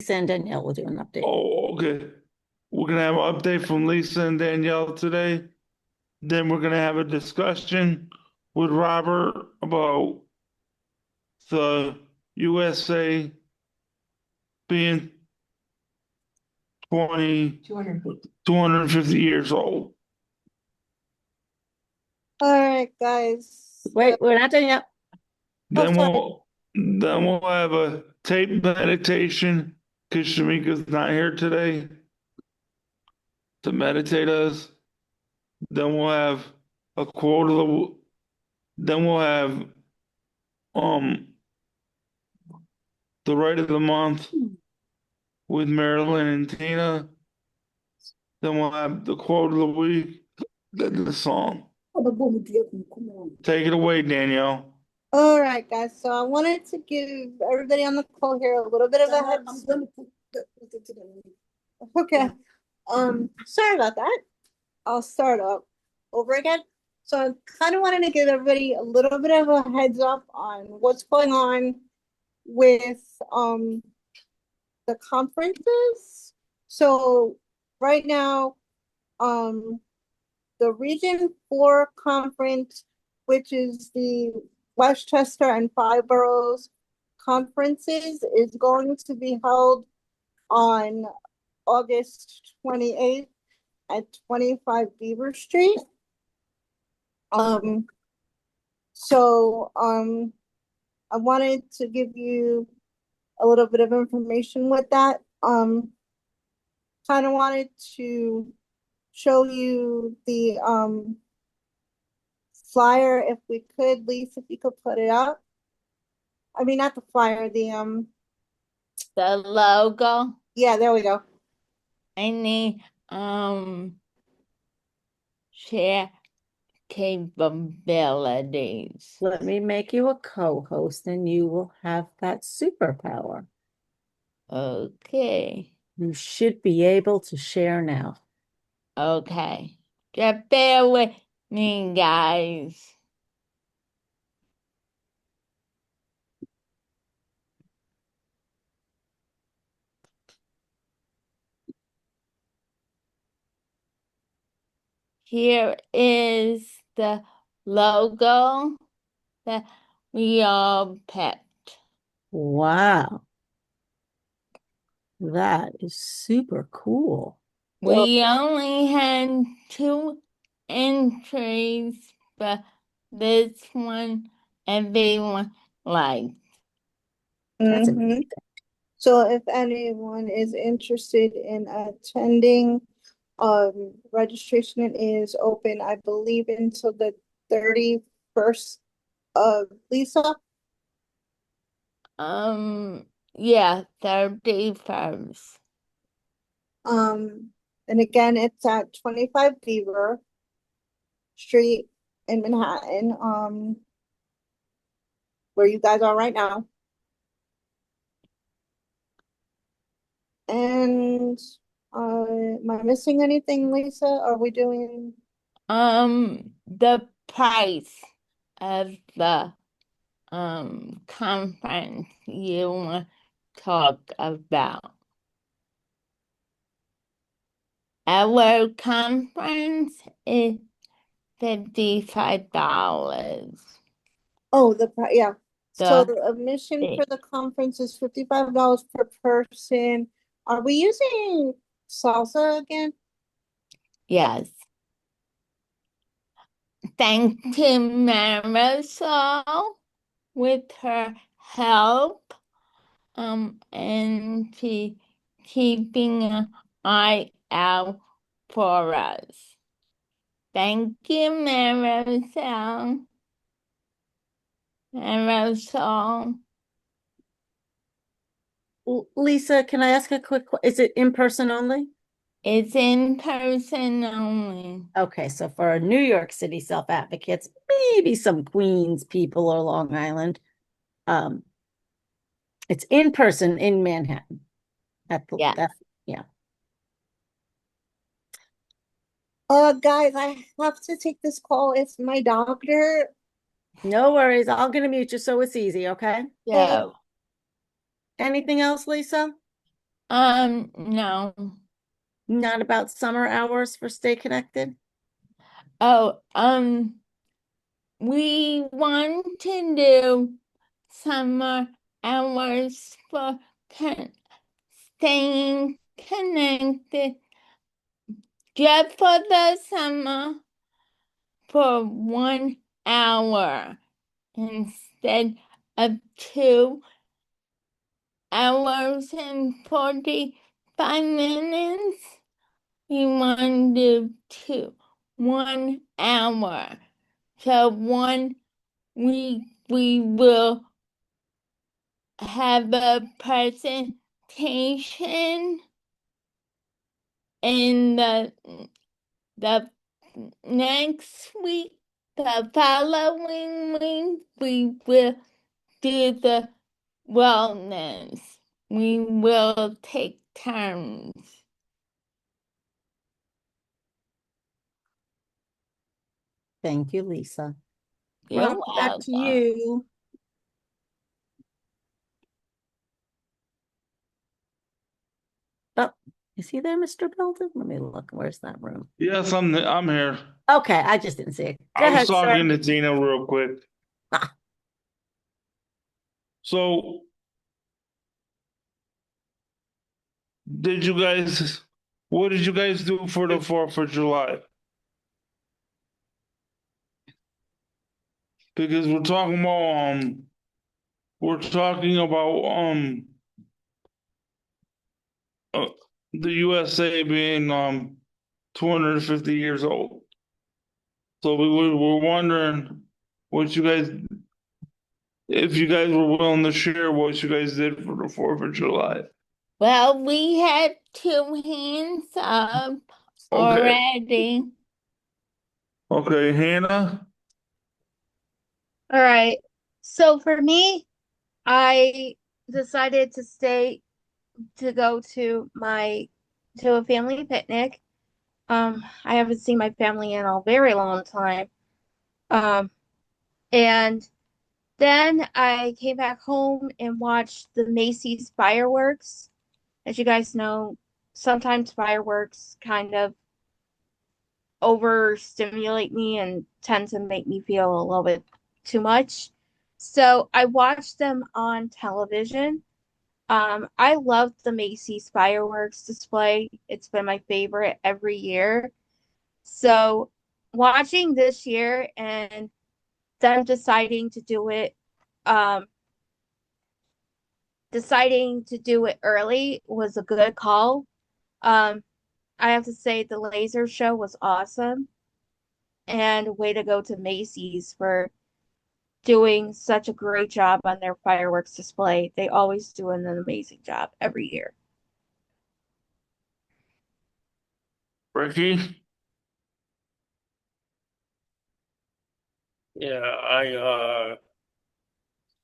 Lisa and Danielle will do an update. Oh, okay. We're gonna have an update from Lisa and Danielle today. Then we're gonna have a discussion with Robert about the USA being 20, 250 years old. All right, guys. Wait, we're not done yet. Then sorry. we'll have a tape meditation because Shamika's not here today to meditate us. Then we'll have a quote of the. Then we'll have um the right of the month with Marilyn and Tina. Then we'll have the quote of the week, then the song. Take it away, Danielle. All right, guys. So I wanted to give everybody on the call here a little bit of a heads. Okay. Sorry about that. I'll start up over again. So I kind of wanted to give everybody a little bit of a heads up on what's going on with the conferences. So right now, the Region 4 conference, which is the Westchester and Five Boroughs conferences, is going to be held on August 28th at 25 Beaver Street. I wanted to give you a little bit of information with that. Kind of wanted to show you the flyer if we could. Lisa, if you could put it up. I mean, not the flyer, the logo. Yeah, there we go. I need share capabilities. Let me make you a co-host and you will have that superpower. Okay. You should be able to share now. Okay. Just bear with me, guys. Here is the logo that we all picked. Wow. That is super cool. We only had 2 entries, but this one everyone liked. That's amazing. So if anyone is interested in attending, registration is open, I believe, until the 31st of Lisa. Yeah, 31st. And again, it's at 25 Beaver Street in Manhattan, where you guys are right now. And am I missing anything, Lisa? Are we doing? The price of the conference you want to talk about. Our conference is $55. Oh, yeah. So The the admission for the conference is $55 per person. Are we using salsa again? Yes. Thank you, Marisol, with her help, and she keeping an eye out for us. Thank you, Marisol. Marisol. Lisa, can I ask a quick, is it in person only? It's in person only. Okay, so for our New York City self-advocates, maybe some Queens people or Long Island, it's in person in Manhattan. Yeah. Yeah. Guys, I have to take this call. It's my doctor. No worries. I'm gonna mute you so it's easy, okay? Yeah. Anything else, Lisa? No. Not about summer hours for Stay Connected? Oh, we want to do summer hours for staying connected just for the summer for 1 hour instead of 2 hours and 45 minutes. We want to do 1 hour. So we will have a presentation in the next week. The following week we will do the wellness. We will take turns. Thank you, Lisa. You're Ralph, back to welcome. you. Oh, is he there, Mr. Belden? Let me look. Where's that room? Yes, I'm here. Okay, I just didn't see it. Go I was ahead, sir. talking to Tina real quick. Ah. So, what did you guys do for the 4th of July? Because we're talking about uh, the USA being 250 years old. So we're wondering what you guys, if you guys were willing to share what you guys did for the 4th of July. Well, we have 2 hands up Okay. already. Okay, Hannah. All right. So for me, I decided to go to a family picnic. I haven't seen my family in a very long time. Um, and then I came back home and watched the Macy's fireworks. As you guys know, sometimes fireworks kind of overstimulate me and tend to make me feel a little bit too much. So I watched them on television. I love the Macy's fireworks display. It's been my favorite every year. So watching this year and them um, deciding to do it early was a good call. Um, I have to say the laser show was awesome, and way to go to Macy's for doing such a great job on their fireworks display. They always do an amazing job every year. Ricky. Yeah, I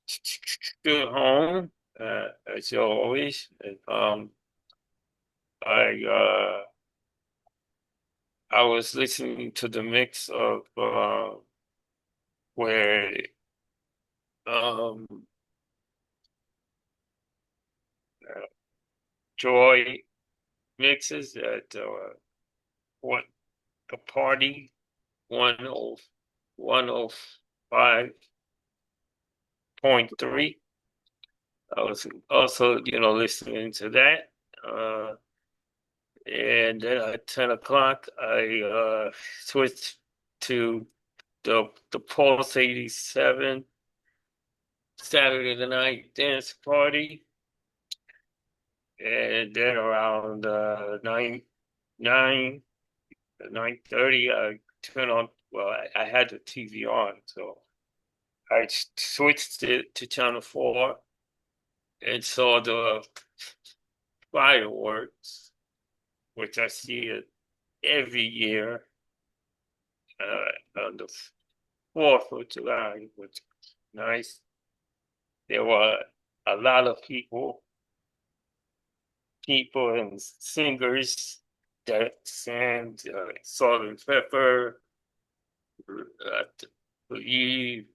still home as always. And, I I was listening to the mix of where um Joy mixes at what the party 105.3. I was also, listening to that. And then at 10 o'clock, I switched to the Pulse 87 Saturday night dance party. And then around 9:30, I turned on. Well, I had the TV on, so I switched it to Channel 4 and saw the fireworks, which I see it every year on the 4th of July, which is nice. There were a lot of people and singers that sang Salt and Pepper, I believe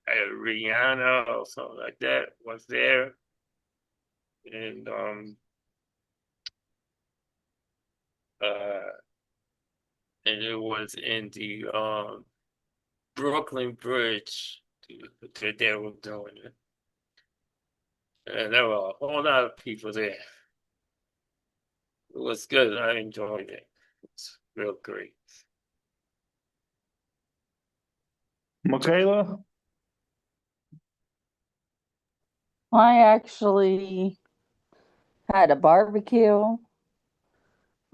Rihanna or something like that was there. And and it was in the Brooklyn Bridge that they were doing it. And there were a whole lot of people there. It was good. I enjoyed it. It's real great. Michaela? I actually had a barbecue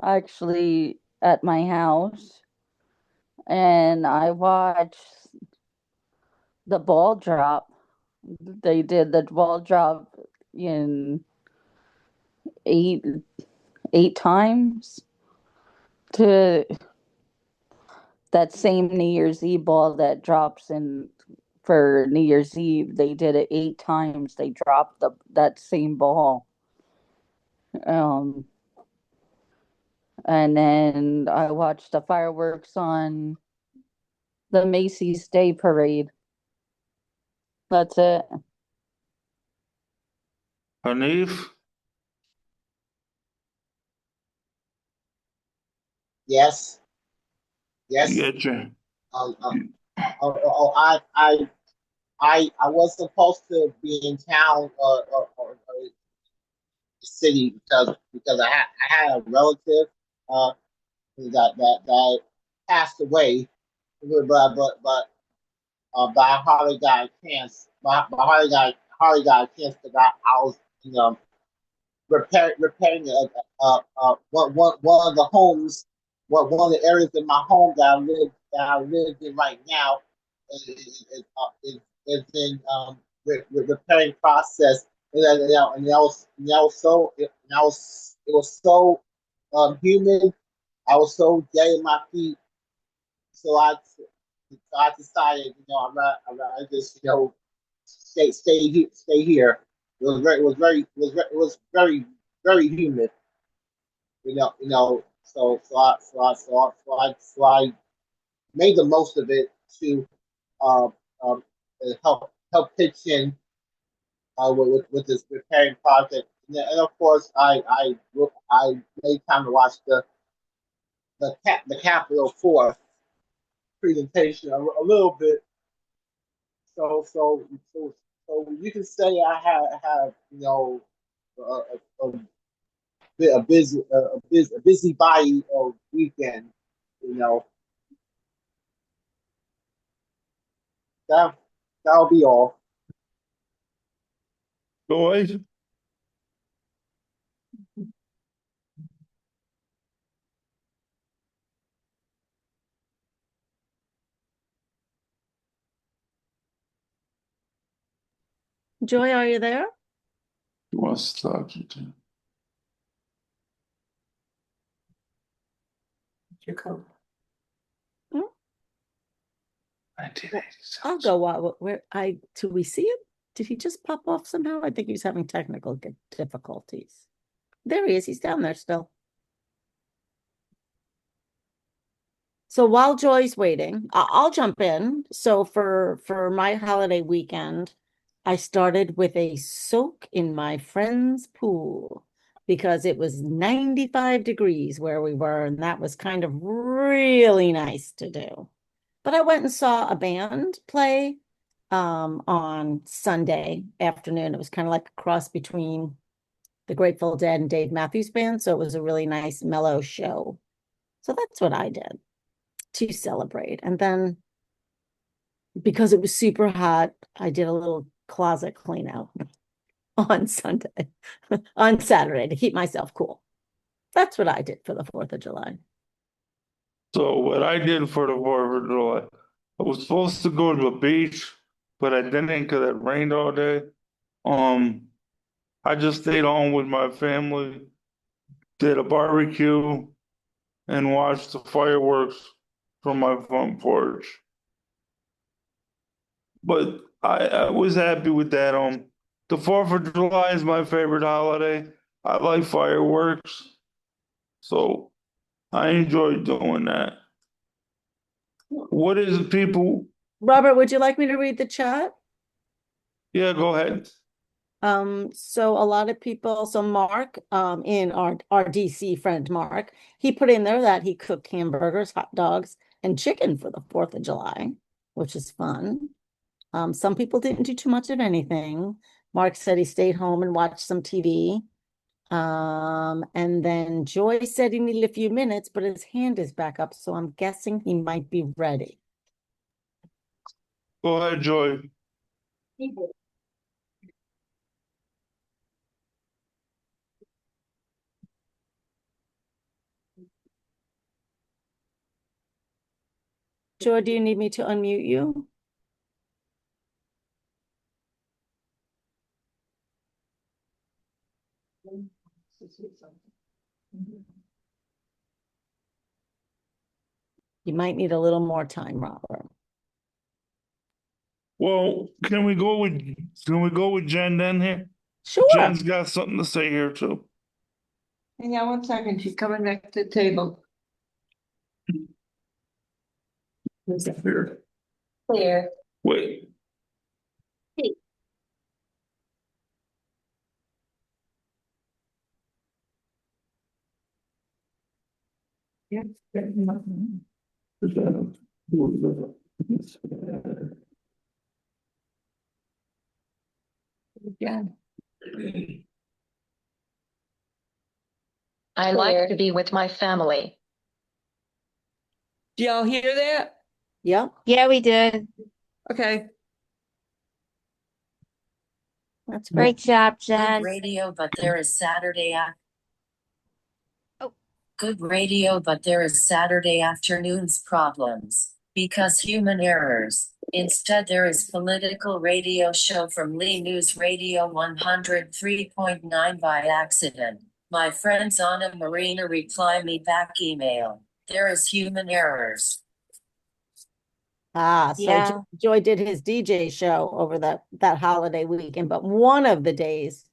actually at my house, and I watched the ball drop. They did the ball drop in eight eight times to that same New Year's Eve ball that drops in for New Year's Eve. They did it 8 times. They dropped that same ball. Um, and then I watched the fireworks on the Macy's Day Parade. That's it. Hanif? Yes, yes. You get your I was supposed to be in town or the city because I had a relative that passed away, but I hardly got a chance. But hardly got a chance because I was repairing one of the homes, one of the areas in my home that I live in right now is in repairing process, and that was so it was so humid. I was so dead in my feet, so I decided, I'm rather just stay here. It was very humid. So I made the most of it to uh, um, help pitch in with this repairing project, and of course I made time to watch the Capital Fourth presentation a little bit. So you can say I have a, a busybody weekend. You know that that'll be all. boys? Joy, are you there? Who wants to talk to you? Your coat. 1986. I'll go while till we see him. Did he just pop off somehow? I think he's having technical difficulties. There he is. He's down there still. So while Joy's waiting, I'll jump in. So for my holiday weekend, I started with a soak in my friend's pool because it was 95 degrees where we were, and that was kind of really nice to do. But I went and saw a band play on Sunday afternoon. It was kind of like a cross between the Grateful Dead and Dave Matthews Band. So it was a really nice, mellow show. So that's what I did to celebrate. And then because it was super hot, I did a little closet clean out on Sunday, on Saturday to keep myself cool. That's what I did for the 4th of July. So what I did for the 4th of July, I was supposed to go to the beach, but I didn't because it rained all day. I just stayed home with my family, did a barbecue, and watched the fireworks from my front porch. But I was happy with that. The 4th of July is my favorite holiday. I like fireworks, so I enjoy doing that. What is people? Robert, would you like me to read the chat? Yeah, go ahead. So a lot of people, so Mark, in our DC friend Mark, he put in there that he cooked hamburgers, hot dogs, and chicken for the 4th of July, which is fun. Some people didn't do too much of anything. Mark said he stayed home and watched some TV. And then Joy said he needed a few minutes, but his hand is back up, so I'm guessing he might be ready. Go ahead, Joy. Joy, do you need me to unmute you? You might need a little more time, Robert. Well, can we go with Jen then here? Sure. Jen's got something to say here too. Hang on one second, she's coming back to the table. Here. Clear. Wait. Yeah. I like to be with my family. Do y'all hear that? Yep, Yeah, we did. Okay. that's Great great. job, Good Jen. radio, but there is Oh. Good radio, but there is Saturday afternoons problems because human errors. Instead, there is political radio show from Lee News Radio 103.9 by accident. My friends Anna Marina reply me back email. There is human errors. So Yeah. Joy did his DJ show over that holiday weekend, but one of the days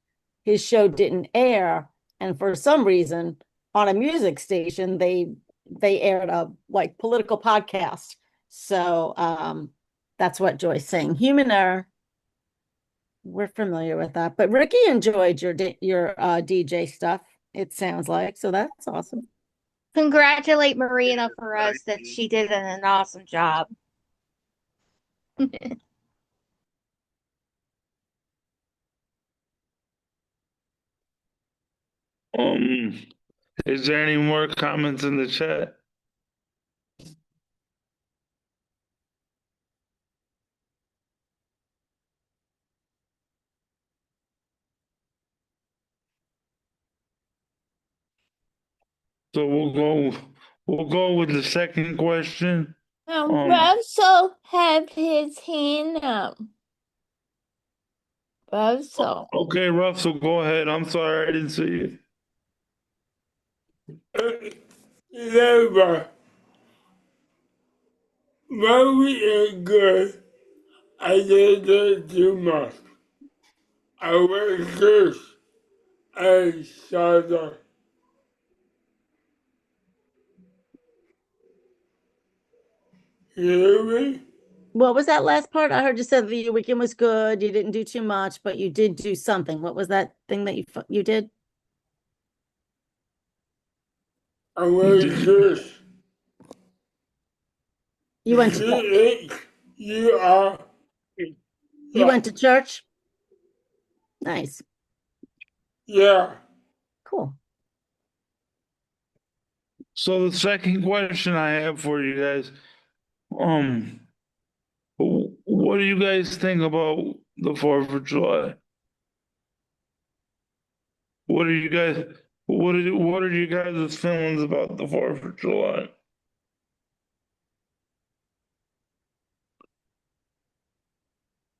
his show didn't air, and for some reason on a music station they aired a like political podcast. So that's what Joy's saying. Human error. We're familiar with that, but Ricky enjoyed your DJ stuff. It sounds like, so that's awesome. Congratulate Marina for us that she did an awesome job. Is there any more comments in the chat? So we'll go with the second question. Russell have his hand up. Russell. Okay, Russell, go ahead. I'm sorry I didn't see you. Never. Very good. I didn't do much. I was just a starter. You hear me? What was that last part? I heard you said the weekend was good. You didn't do too much, but you did do something. What was that thing that you did? I was just. You went to You are. you went to church? Nice. Yeah. Cool. So the second question I have for you guys, what do you guys think about the 4th of July? What are you guys, what are you guys' feelings about the 4th of July?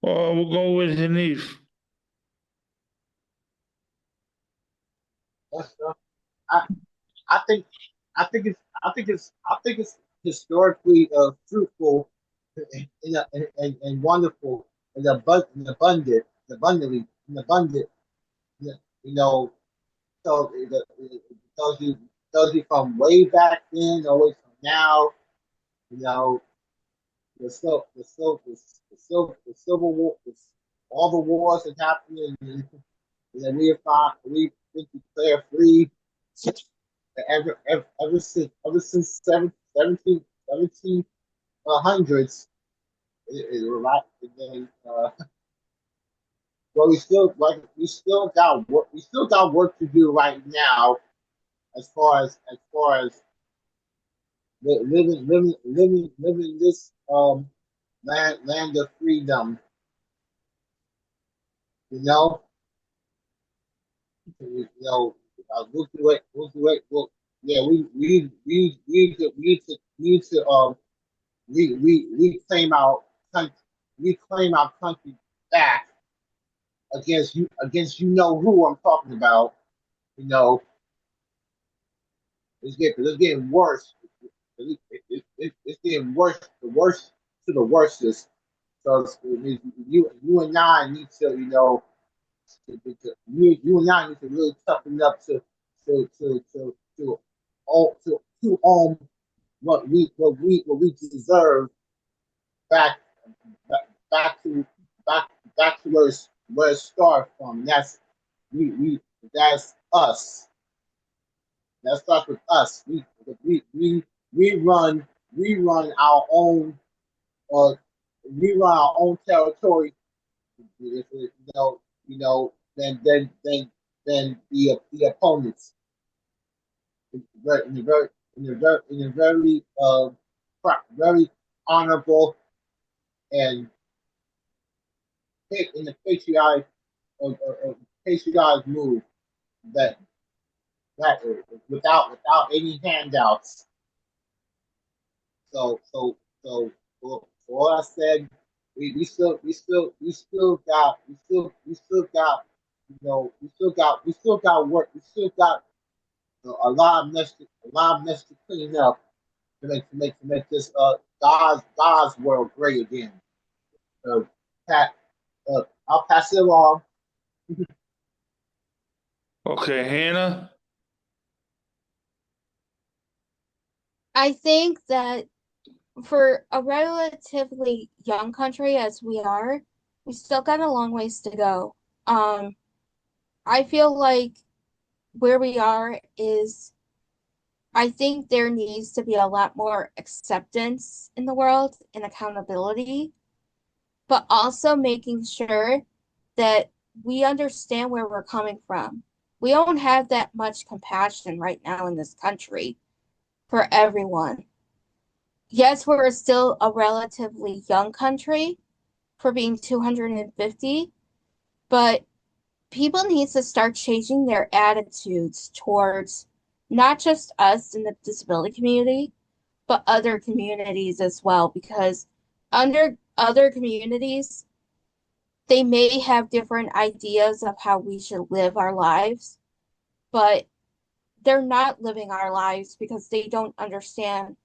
We'll go with Hanif. I, I think it's historically fruitful and wonderful and abundant. You know, so it tells you from way back then, always from now. You know, the Civil War, all the wars that happened, and then we declare free ever since 1700s. Right, and then well, we still got work to do right now as far as living this land of freedom. You know, we'll do it. We'll do it. Yeah, we need to reclaim our country, back against you know who I'm talking about. You know, it's getting worse. It's getting worse, the worst to the worstest. So you and I need to, you and I need to really toughen up to own what we deserve back back to back to where it started from. And we that's us. That starts with us. We run our own we run our own territory. Than the opponents. In a very honorable and in the patriotic move that without any handouts. So for all I said, we still got work. We still got a lot of mess to clean up to make this God's world great again. So Pat, I'll pass it along. Okay, Hannah. I think that for a relatively young country as we are, we still got a long ways to go. I feel like where we are is, I think there needs to be a lot more acceptance in the world and accountability, but also making sure that we understand where we're coming from. We don't have that much compassion right now in this country for everyone. Yes, we're still a relatively young country for being 250, but people need to start changing their attitudes towards not just us in the disability community, but other communities as well, because under other communities, they may have different ideas of how we should live our lives, but they're not living our lives because they don't understand,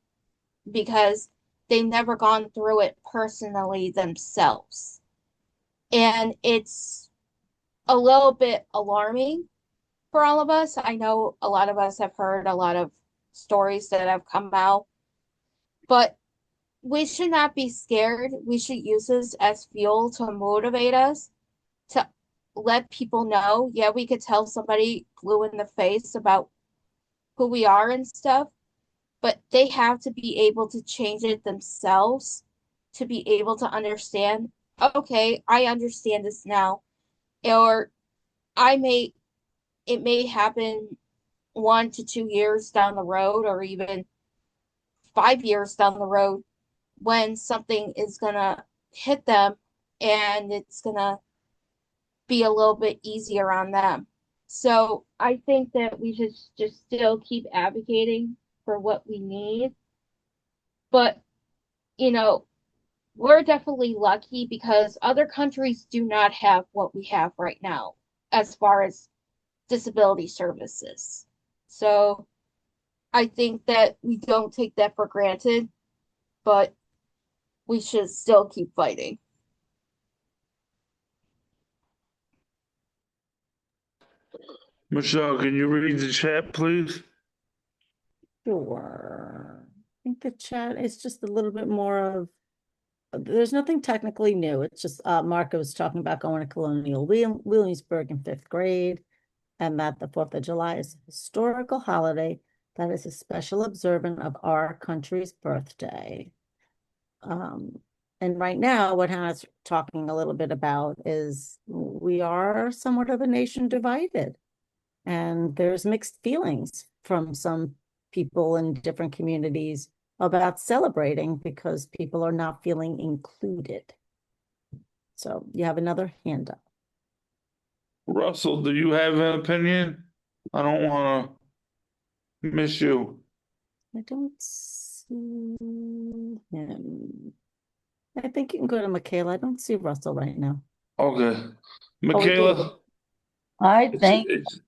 because they've never gone through it personally themselves. And it's a little bit alarming for all of us. I know a lot of us have heard a lot of stories that have come out, but we should not be scared. We should use this as fuel to motivate us, to let people know, yeah, we could tell somebody blue in the face about who we are and stuff, but they have to be able to change it themselves to be able to understand, okay, I understand this now. Or it may happen 1 to 2 years down the road, or even 5 years down the road, when something is gonna hit them and it's gonna be a little bit easier on them. So I think that we should just still keep advocating for what we need. But, you know, we're definitely lucky because other countries do not have what we have right now as far as disability services. So I think that we don't take that for granted, but we should still keep fighting. Michelle, can you read the chat, please? Sure. I think the chat is just a little bit more of there's nothing technically new. It's just Marco was talking about going to Colonial Williamsburg in fifth grade, and that the 4th of July is a historical holiday that is a special observance of our country's birthday. And right now, what Hannah's talking a little bit about is we are somewhat of a nation divided, and there's mixed feelings from some people in different communities about celebrating because people are not feeling included. So you have another hand up. Russell, do you have an opinion? I don't want to miss you. I don't see him. I think you can go to Michaela. I don't see Russell right now. Okay. Oh, we do. Michaela, I it's, think it's,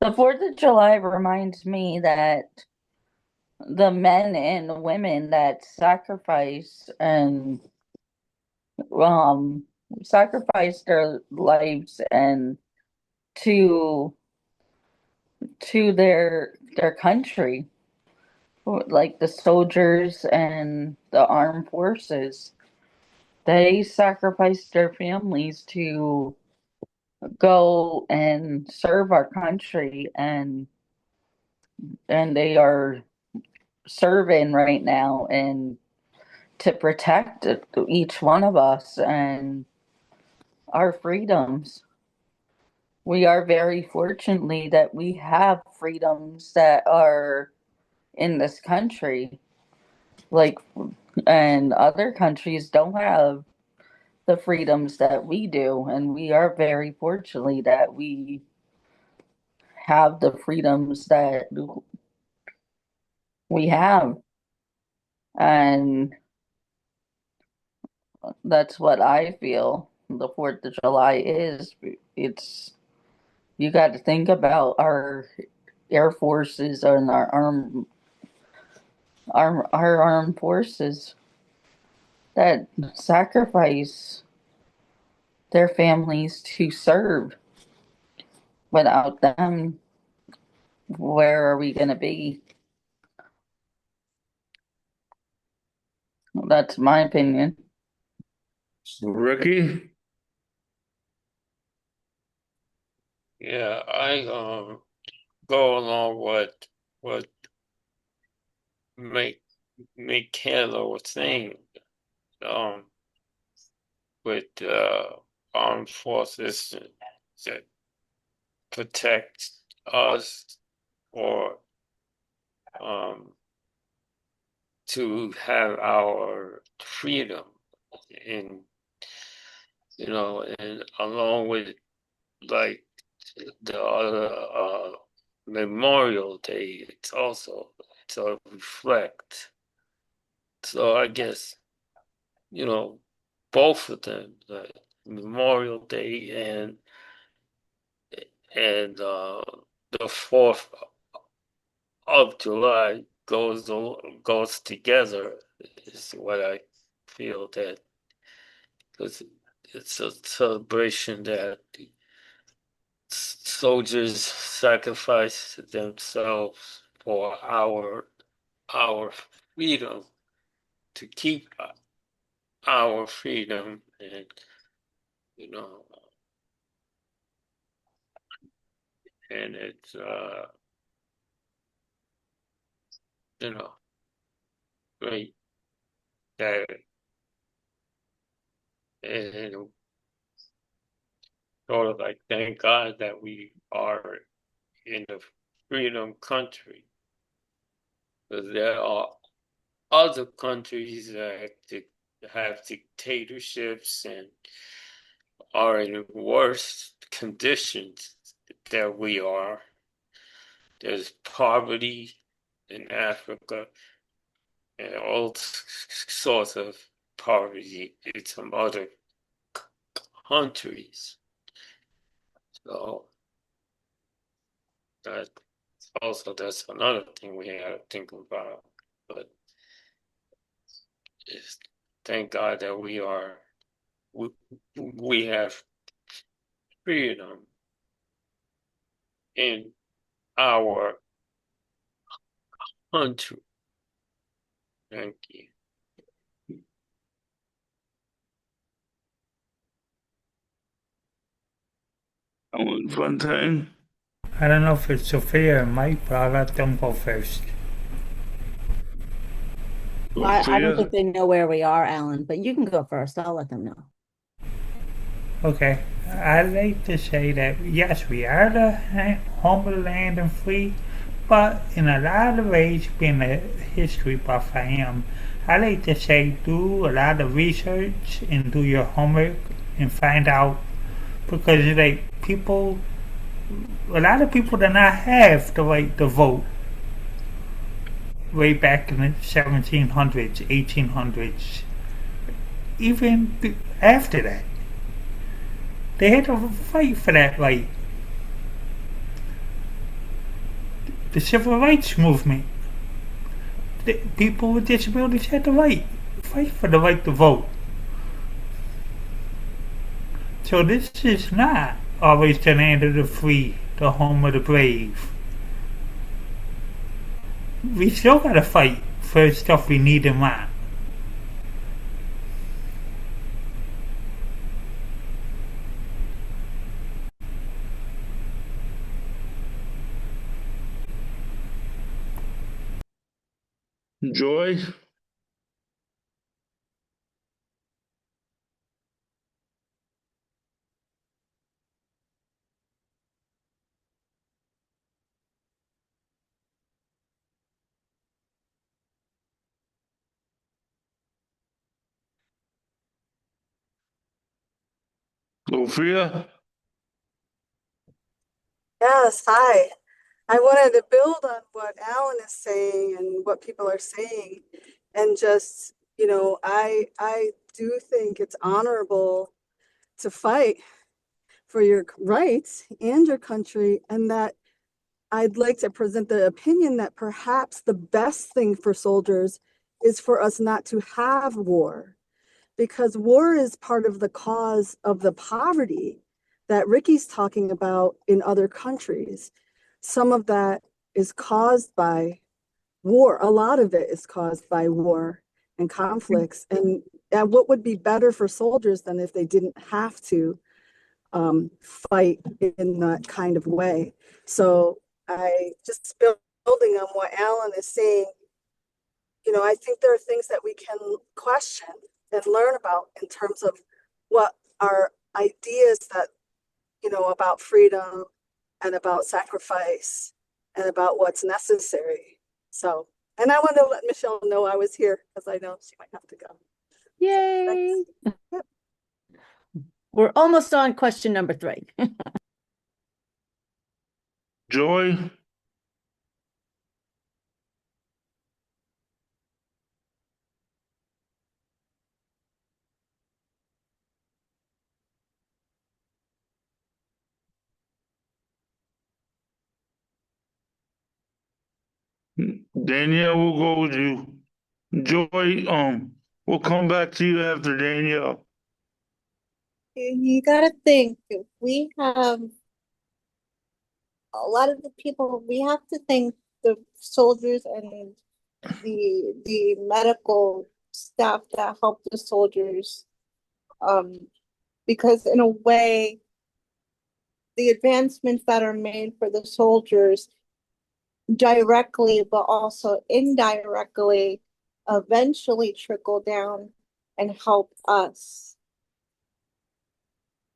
the 4th of July reminds me that the men and women that um sacrifice their lives and to their country, like the soldiers and the armed forces, they sacrifice their families to go and serve our country, and they are serving right now and to protect each one of us and our freedoms. We are very fortunately that we have freedoms that are in this country, like, and other countries don't have the freedoms that we do, and we are very fortunately that we have the freedoms that we have. And that's what I feel the 4th of July is. It's, you got to think about our air forces and our armed forces that sacrifice their families to serve. Without them, where are we going to be? That's my opinion. Ricky? Yeah, I go along with what make Michaela was saying. Um, with armed forces that protect us, or to have our freedom, and and along with, like, the other Memorial Day, it's also to reflect. So I guess both of them, like Memorial Day and the 4th of July goes together, is what I feel, that because it's a celebration that soldiers sacrifice themselves for our freedom, to keep our freedom, and you know and it's you know great that, and sort of like, thank God that we are in a freedom country, because there are other countries that have dictatorships and are in worse conditions than we are. There's poverty in Africa and all sorts of poverty in some other countries. So that's another thing we have to think about. But thank God that we have freedom in our country. Thank you. Fontaine. I don't know if it's Sophia or Mike, but I'll let them go first. I don't Sophia? think they know where we are, Alan, but you can go first. I'll let them know. Okay, I'd like to say that yes, we are the home of the land and free, but in a lot of ways, being a history buff I am, I like to say do a lot of research and do your homework and find out, because like people, a lot of people did not have the right to vote way back in the 1700s, 1800s, even after that. They had to fight for that right. The civil rights movement. The people with disabilities had the right. Fight for the right to vote. So this is not always the land of the free, the home of the brave. We still gotta fight for stuff we need and want. Joy? Sophia? Yes, hi. I wanted to build on what Alan is saying and what people are saying, and just, I do think it's honorable to fight for your rights and your country, and that I'd like to present the opinion that perhaps the best thing for soldiers is for us not to have war, because war is part of the cause of the poverty that Ricky's talking about in other countries. Some of that is caused by war. A lot of it is caused by war and conflicts. And what would be better for soldiers than if they didn't have to fight in that kind of way? So I just building on what Alan is saying, I think there are things that we can question and learn about in terms of what our ideas that, about freedom and about sacrifice and about what's necessary. So, and I want to let Michelle know I was here because I know she might have to go. Yay! So, yep. We're almost on question number 3. Joy? Danielle will go with you. Joy, we'll come back to you after Danielle. You gotta think, we have a lot of the people, we have to thank the soldiers and the medical staff that help the soldiers. Because in a way, the advancements that are made for the soldiers directly, but also indirectly, eventually trickle down and help us.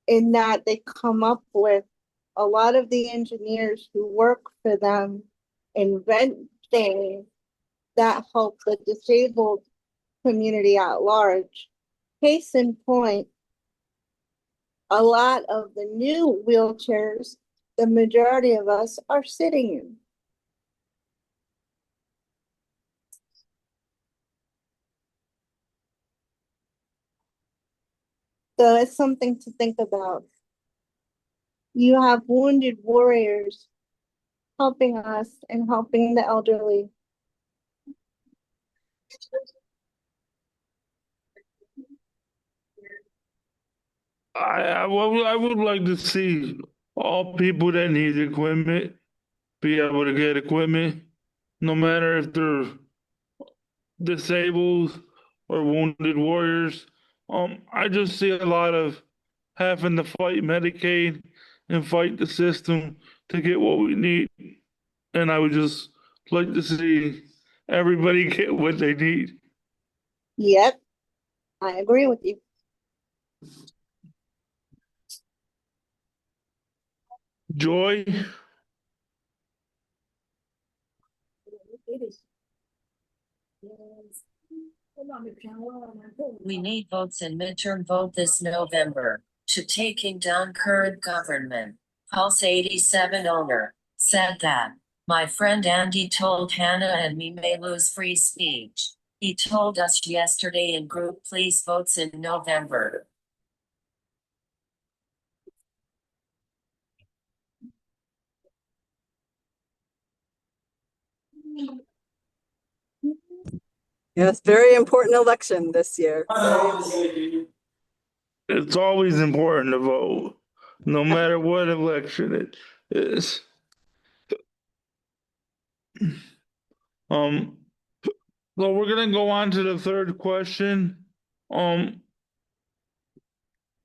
In that they come up with a lot of the engineers who work for them invent things that help the disabled community at large. Case in point, a lot of the new wheelchairs, the majority of us are sitting in. So it's something to think about. You have wounded warriors helping us and helping the elderly. I would like to see all people that need equipment be able to get equipment, no matter if they're disabled or wounded warriors. I just see a lot of having to fight Medicaid and fight the system to get what we need. And I would just like to see everybody get what they need. Yep, I agree with you. Joy, We need votes in midterm vote this November to taking down current government. Pulse 87 owner said that my friend Andy told Hannah and me may lose free speech. He told us yesterday in group, please votes in November. Yes, very important election this year. Very important. it's always important to vote, no matter what election it is. Um, so we're gonna go on to the third question.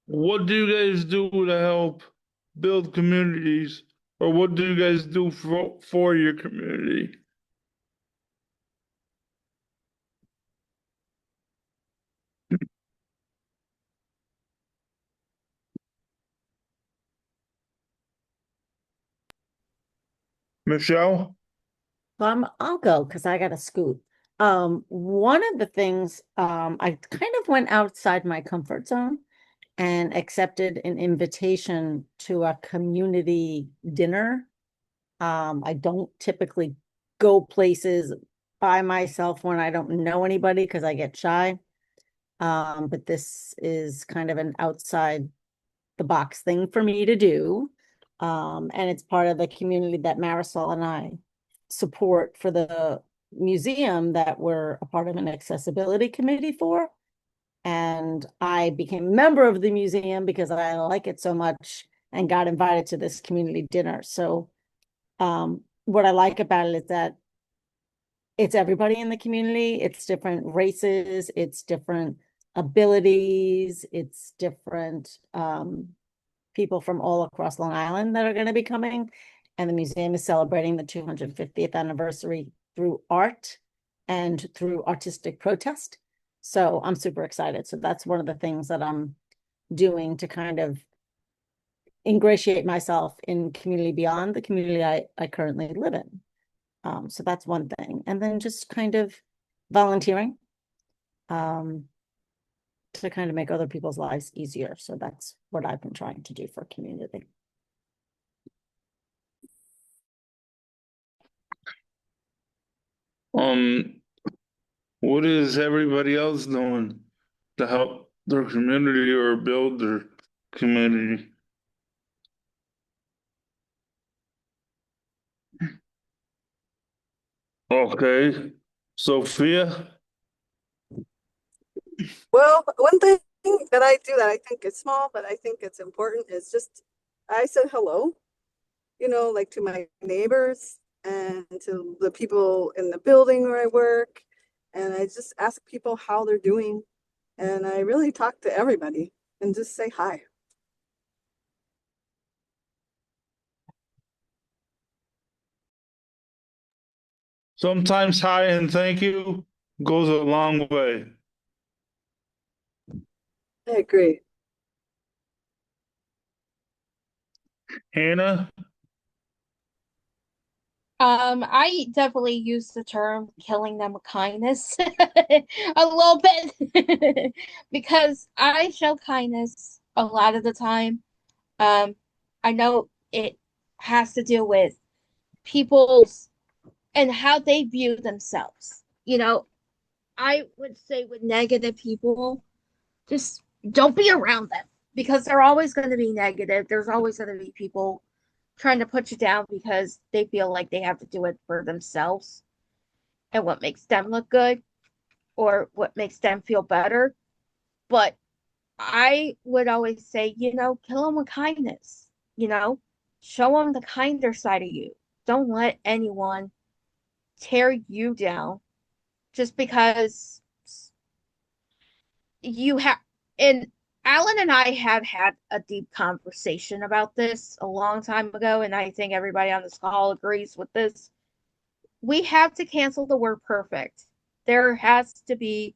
What do you guys do to help build communities, or what do you guys do for your community? Michelle? I'll go because I got to scoot. One of the things, I kind of went outside my comfort zone and accepted an invitation to a community dinner. I don't typically go places by myself when I don't know anybody because I get shy. But this is kind of an outside the box thing for me to do. And it's part of the community that Marisol and I support for the museum that we're a part of an accessibility committee for. And I became a member of the museum because I like it so much and got invited to this community dinner. So what I like about it is that it's everybody in the community. It's different races, it's different abilities, it's different people from all across Long Island that are going to be coming. And the museum is celebrating the 250th anniversary through art and through artistic protest. So I'm super excited. So that's one of the things that I'm doing to kind of ingratiate myself in community beyond the community I currently live in. So that's one thing. And then just kind of volunteering to kind of make other people's lives easier. So that's what I've been trying to do for community. What is everybody else doing to help their community or build their community? Okay, Sophia? Well, one thing that I do that I think is small, but I think it's important is just I said hello, like to my neighbors and to the people in the building where I work. And I just ask people how they're doing. And I really talk to everybody and just say hi. Sometimes hi and thank you goes a long way. I agree. Hannah? I definitely use the term killing them with kindness a little bit because I show kindness a lot of the time. I know it has to do with people's and how they view themselves. I would say with negative people, just don't be around them because they're always going to be negative. There's always going to be people trying to put you down because they feel like they have to do it for themselves and what makes them look good or what makes them feel better. But I would always say, kill them with kindness, show them the kinder side of you. Don't let anyone tear you down just because you have, and Alan and I have had a deep conversation about this a long time ago, and I think everybody on this call agrees with this. We have to cancel the word perfect. There has to be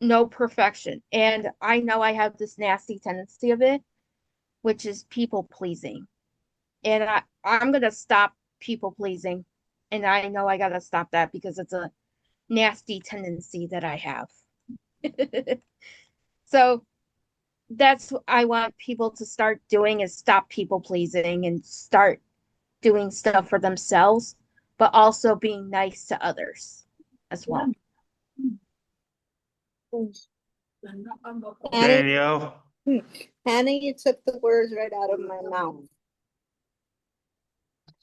no perfection. And I know I have this nasty tendency of it, which is people pleasing. And I'm going to stop people pleasing. And I know I got to stop that because it's a nasty tendency that I have. So that's what I want people to start doing is stop people pleasing and start doing stuff for themselves, but also being nice to others as well. Danielle, Hannah, you took the words right out of my mouth.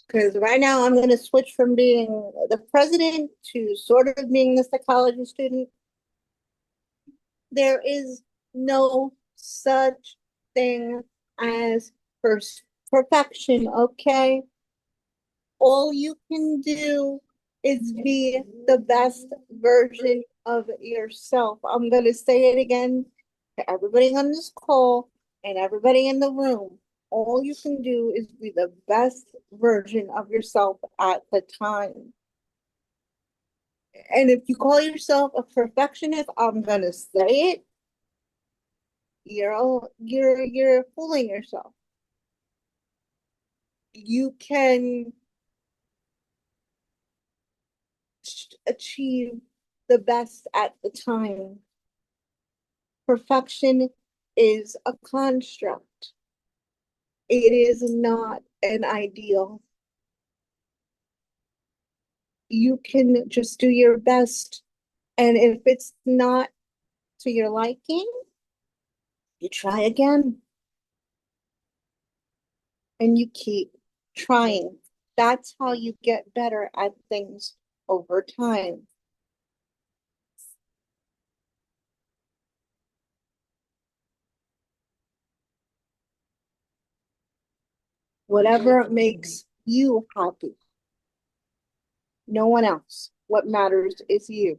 Because right now I'm going to switch from being the president to sort of being the psychology student. There is no such thing as perfection, okay? All you can do is be the best version of yourself. I'm going to say it again to everybody on this call and everybody in the room. All you can do is be the best version of yourself at the time. And if you call yourself a perfectionist, I'm gonna say it. You're fooling yourself. You can achieve the best at the time. Perfection is a construct. It is not an ideal. You can just do your best. And if it's not to your liking, you try again. And you keep trying. That's how you get better at things over time. Whatever makes you happy. No one else. What matters is you.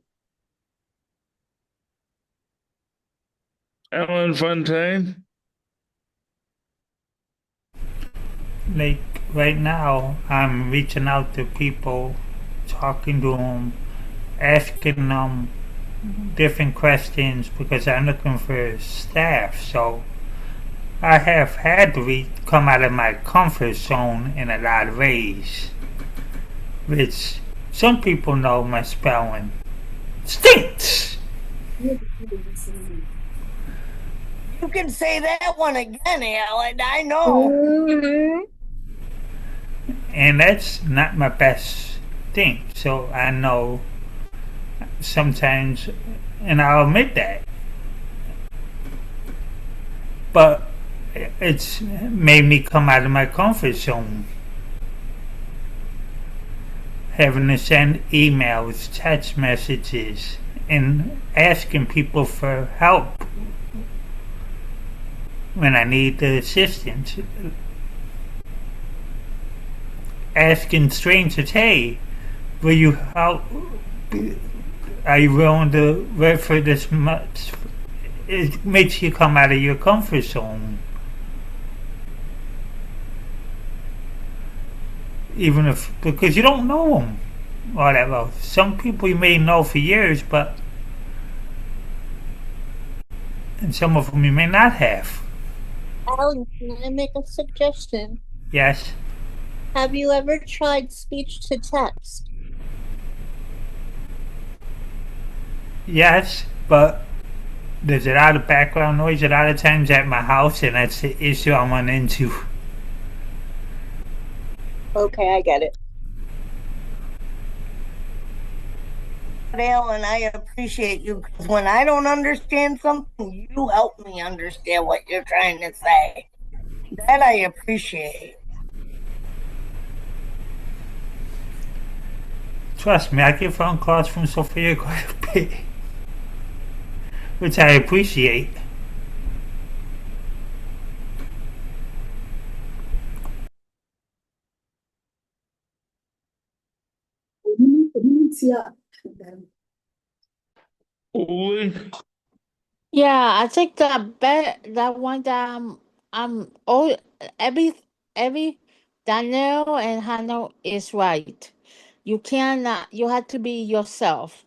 Ellen Fontaine. Like right now, I'm reaching out to people, talking to them, asking them different questions because I'm looking for staff. So I have had to come out of my comfort zone in a lot of ways, which some people know my spelling stinks. You can say that one again, Alan. I know. And that's not my best thing. So I know sometimes, and I'll admit that. But it's made me come out of my comfort zone. Having to send emails, text messages, and asking people for help when I need the assistance. Asking strangers, hey, will you help? Are you willing to work for this much? It makes you come out of your comfort zone. Even if, because you don't know them. Whatever. Some people you may know for years, and some of them you may not have. Alan, can I make a suggestion? Yes. Have you ever tried speech to text? Yes, but there's a lot of background noise a lot of times at my house, and that's the issue I run into. Okay, I get it. Alan, I appreciate you because when I don't understand something, you help me understand what you're trying to say. That I appreciate. Trust me, I get phone calls from Sophia quite a bit, which I appreciate. Uli. Yeah, I think that one that all every every Daniel and Hannah is right. You cannot. You have to be yourself,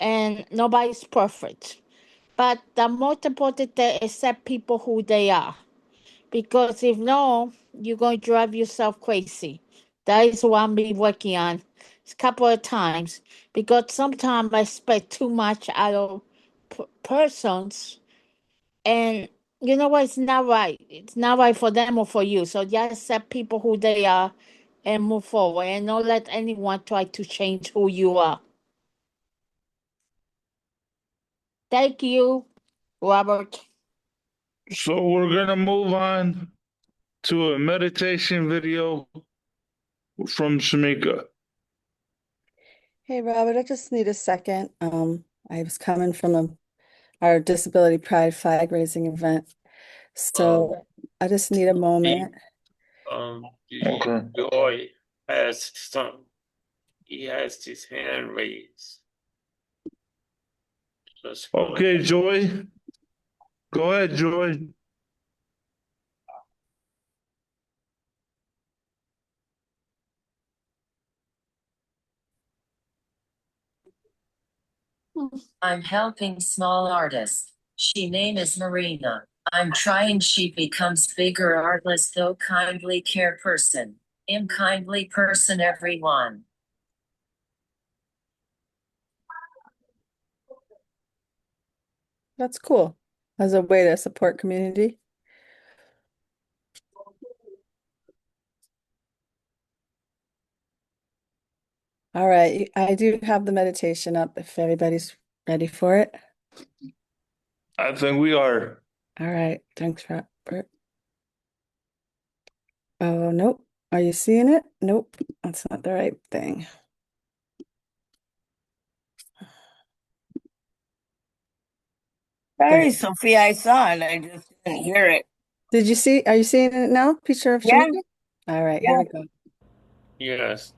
and nobody's perfect. But the most important thing is accept people who they are. Because if no, you're going to drive yourself crazy. That is what I'm be working on a couple of times. Because sometimes I expect too much out of persons, and you know what? It's not right. It's not right for them or for you. So just accept people who they are and move forward, and don't let anyone try to change who you are. Thank you, Robert. So we're gonna move on to a meditation video from Shamika. Hey, Robert, I just need a second. I was coming from our Disability Pride flag raising event, so I just need a moment. Okay. Joy has some. He has his hand raised. Let's go. Okay, Joy. Go ahead, Joy. I'm helping small artists. She name is Marina. I'm trying she becomes bigger artless though kindly care person. Im kindly person everyone. That's cool. As a way to support community. All right, I do have the meditation up if everybody's ready for it. I think we are. All right, thanks, Robert. Oh, nope. Are you seeing it? Nope, that's not the right thing. Sorry, Sophia, I saw it. I just didn't hear it. Did you see? Are you seeing it now? Picture of Yeah. Shamika? All right, Yeah. here we go. Yes.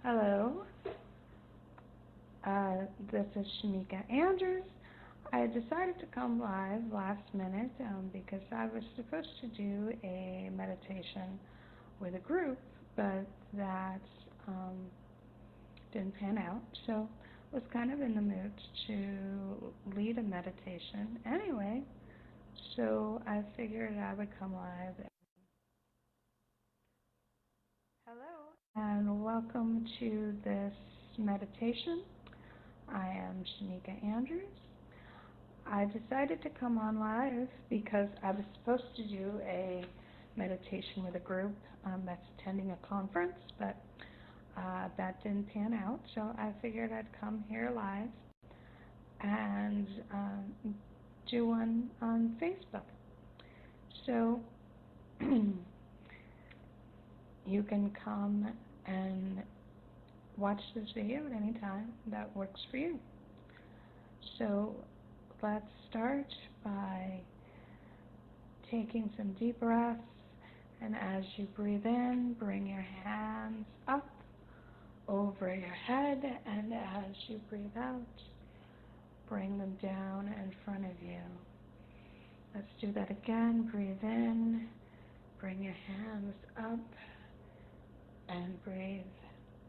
Hello, this is Shamika Andrews. I decided to come live last minute because I was supposed to do a meditation with a group, but that didn't pan out. So I was kind of in the mood to lead a meditation anyway. So I figured I would come live. Hello, and welcome to this meditation. I am Shamika Andrews. I decided to come on live because I was supposed to do a meditation with a group that's attending a conference, but that didn't pan out, so I figured I'd come here live and do one on Facebook. So you can come and watch this video at any time that works for you. So let's start by taking some deep breaths, and as you breathe in, bring your hands up over your head, and as you breathe out, bring them down in front of you. Let's do that again. Breathe in, bring your hands up, and breathe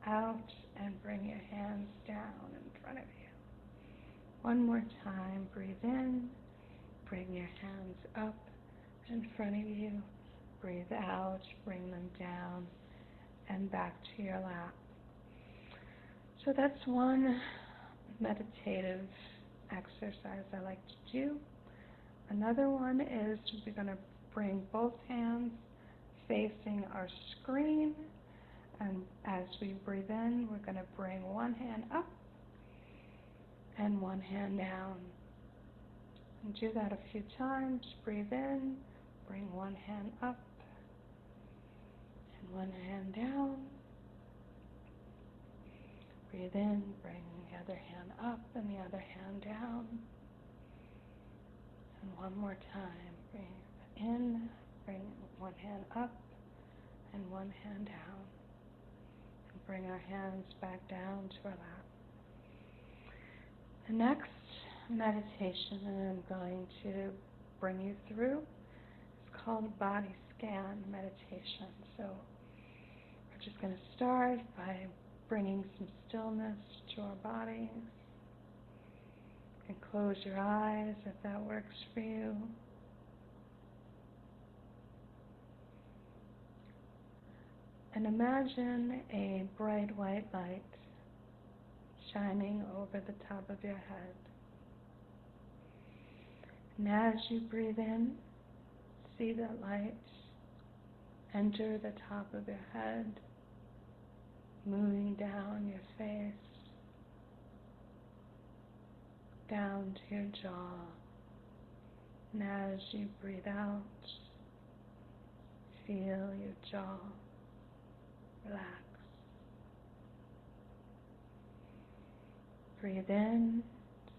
out, and bring your hands down in front of you. One more time. Breathe in, bring your hands up in front of you. Breathe out, bring them down and back to your lap. So that's one meditative exercise I like to do. Another one is we're going to bring both hands facing our screen, and as we breathe in, we're going to bring one hand up and one hand down. And do that a few times. Breathe in, bring one hand up and one hand down. Breathe in, bring the other hand up and the other hand down. And one more time. Breathe in, bring one hand up and one hand down. And bring our hands back down to our lap. The next meditation that I'm going to bring you through is called body scan meditation. So we're just going to start by bringing some stillness to our bodies. You can close your eyes if that works for you. And imagine a bright white light shining over the top of your head. And as you breathe in, see that light enter the top of your head, moving down your face, down to your jaw. And as you breathe out, feel your jaw relax. Breathe in,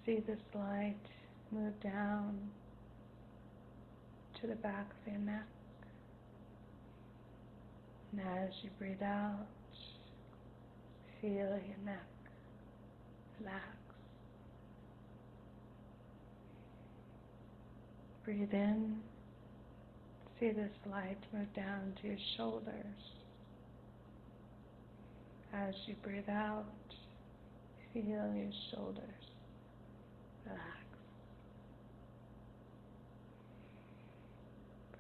see this light move down to the back of your neck. And as you breathe out, feel your neck relax. Breathe in, see this light move down to your shoulders. As you breathe out, feel your shoulders relax.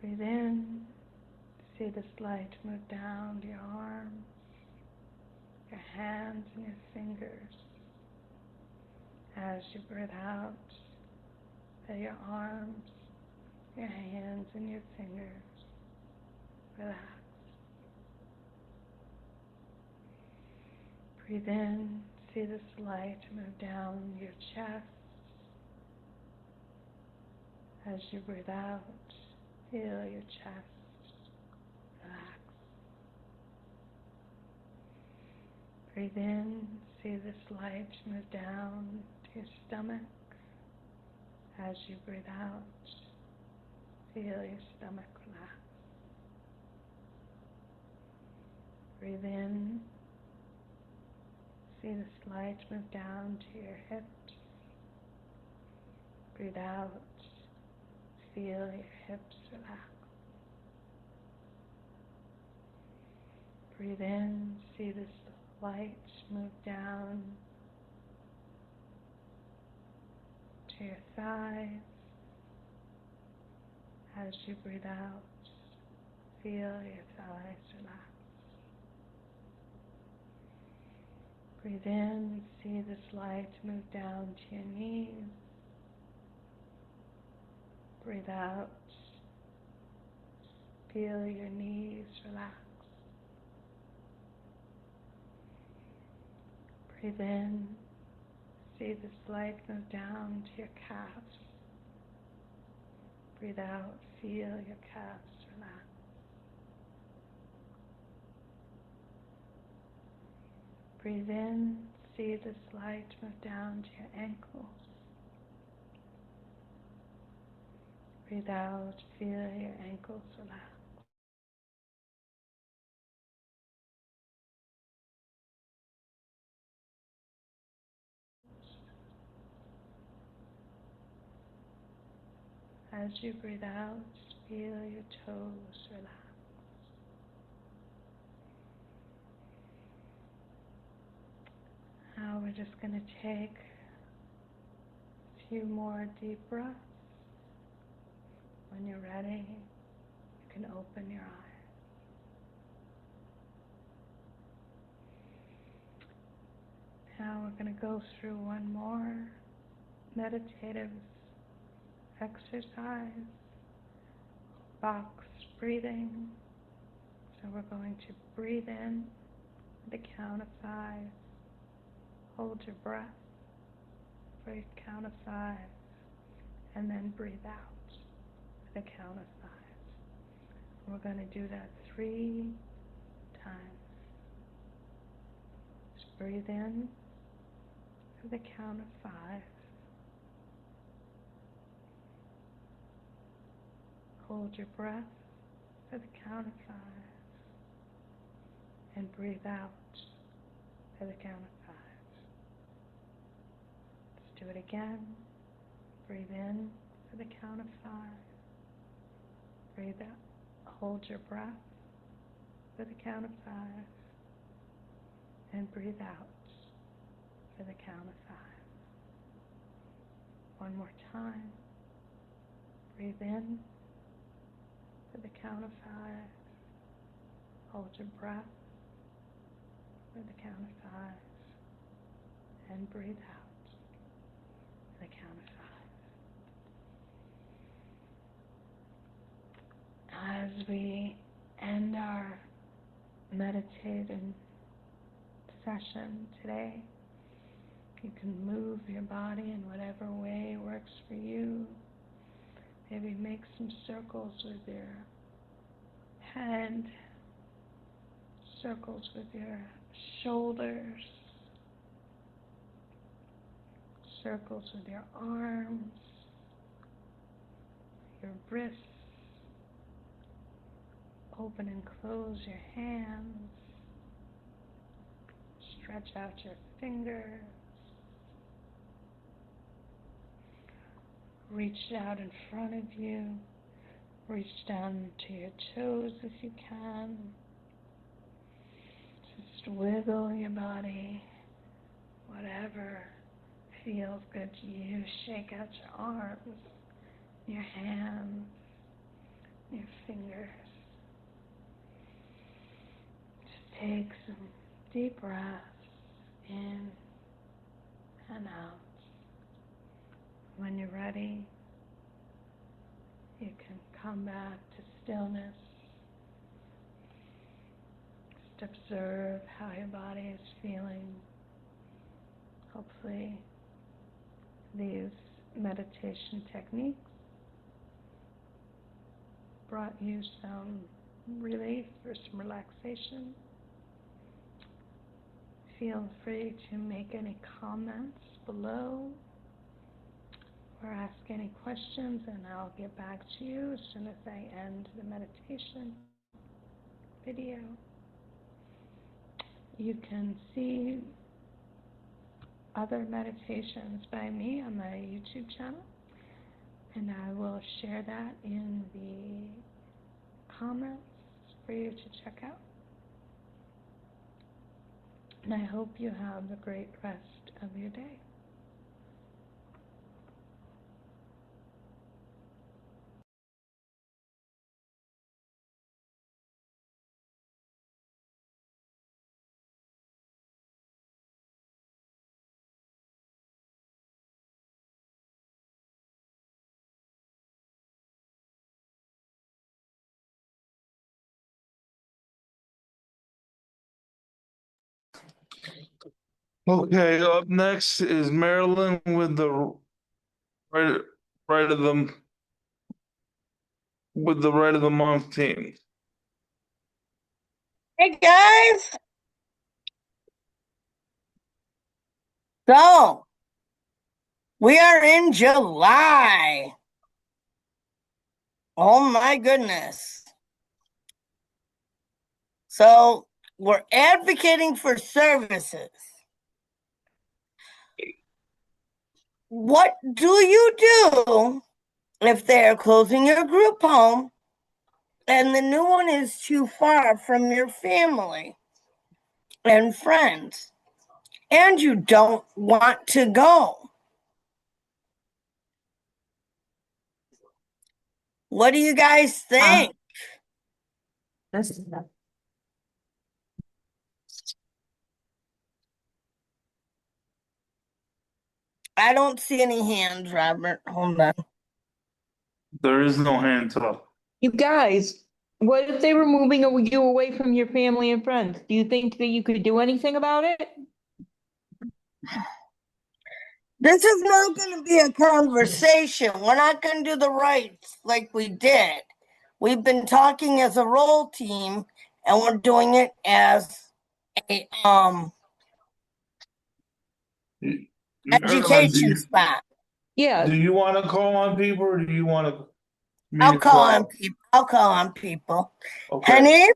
Breathe in, see this light move down to your arms, your hands and your fingers. As you breathe out, feel your arms, your hands and your fingers relax. Breathe in, see this light move down your chest. As you breathe out, feel your chest relax. Breathe in, see this light move down to your stomach. As you breathe out, feel your stomach relax. Breathe in, see this light move down to your hips. Breathe out, feel your hips relax. Breathe in, see this light move down to your thighs. As you breathe out, feel your thighs relax. Breathe in, see this light move down to your knees. Breathe out, feel your knees relax. Breathe in, see this light move down to your calves. Breathe out, feel your calves relax. Breathe in, see this light move down to your ankles. Breathe out, feel your ankles relax. As you breathe out, feel your toes relax. Now we're just going to take a few more deep breaths. When you're ready, you can open your eyes. Now we're going to go through one more meditative exercise, box breathing. So we're going to breathe in at the count of 5. Hold your breath for a count of 5, and then breathe out at the count of 5. We're going to do that 3 times. Just breathe in at the count of 5. Hold your breath for the count of 5. And breathe out for the count of 5. Let's do it again. Breathe in for the count of 5. Breathe out. Hold your breath for the count of 5. And breathe out for the count of 5. One more time. Breathe in for the count of 5. Hold your breath for the count of 5. And breathe out for the count of 5. As we end our meditating session today, you can move your body in whatever way works for you. Maybe make some circles with your head, circles with your shoulders, circles with your arms, your wrists. Open and close your hands. Stretch out your fingers. Reach out in front of you. Reach down to your toes if you can. Just wiggle your body. Whatever feels good to you. Shake out your arms, your hands, your fingers. Just take some deep breaths in and out. When you're ready, you can come back to stillness. Just observe how your body is feeling. Hopefully, these meditation techniques brought you some relief or some relaxation. Feel free to make any comments below or ask any questions, and I'll get back to you as soon as I end the meditation video. You can see other meditations by me on my YouTube channel, and I will share that in the comments for you to check out. And I hope you have a great rest of your day. Okay, up next is Marilyn with the right, right of the with the right of the month team. Hey guys. So, we are in July. Oh my goodness. So, we're advocating for services. What do you do if they're closing your group home and the new one is too far from your family and friends and you don't want to go? What do you guys think? I don't see any hands, Robert. Hold on. There is no hands up. You guys, what if they were moving you away from your family and friends? Do you think that you could do anything about it? This is not going to be a conversation. We're not going to do the rights like we did. We've been talking as a role team, and we're doing it as a education spot. Yeah. Do you want to call on people, or do you want to? I'll call on people. I'll call on people. Okay. Henny?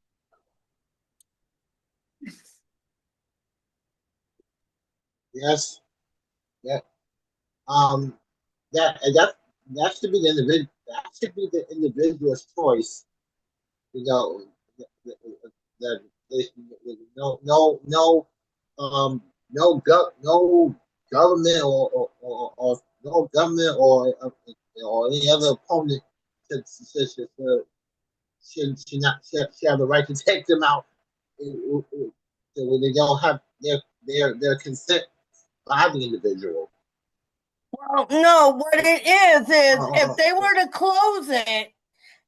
Yes. Yeah. Um. That should be the individual. That should be the individual's choice. You know. That no no government or no government or any other opponent should not should have the right to take them out when they don't have their consent by the individual. Well, no, what it is if they were to close it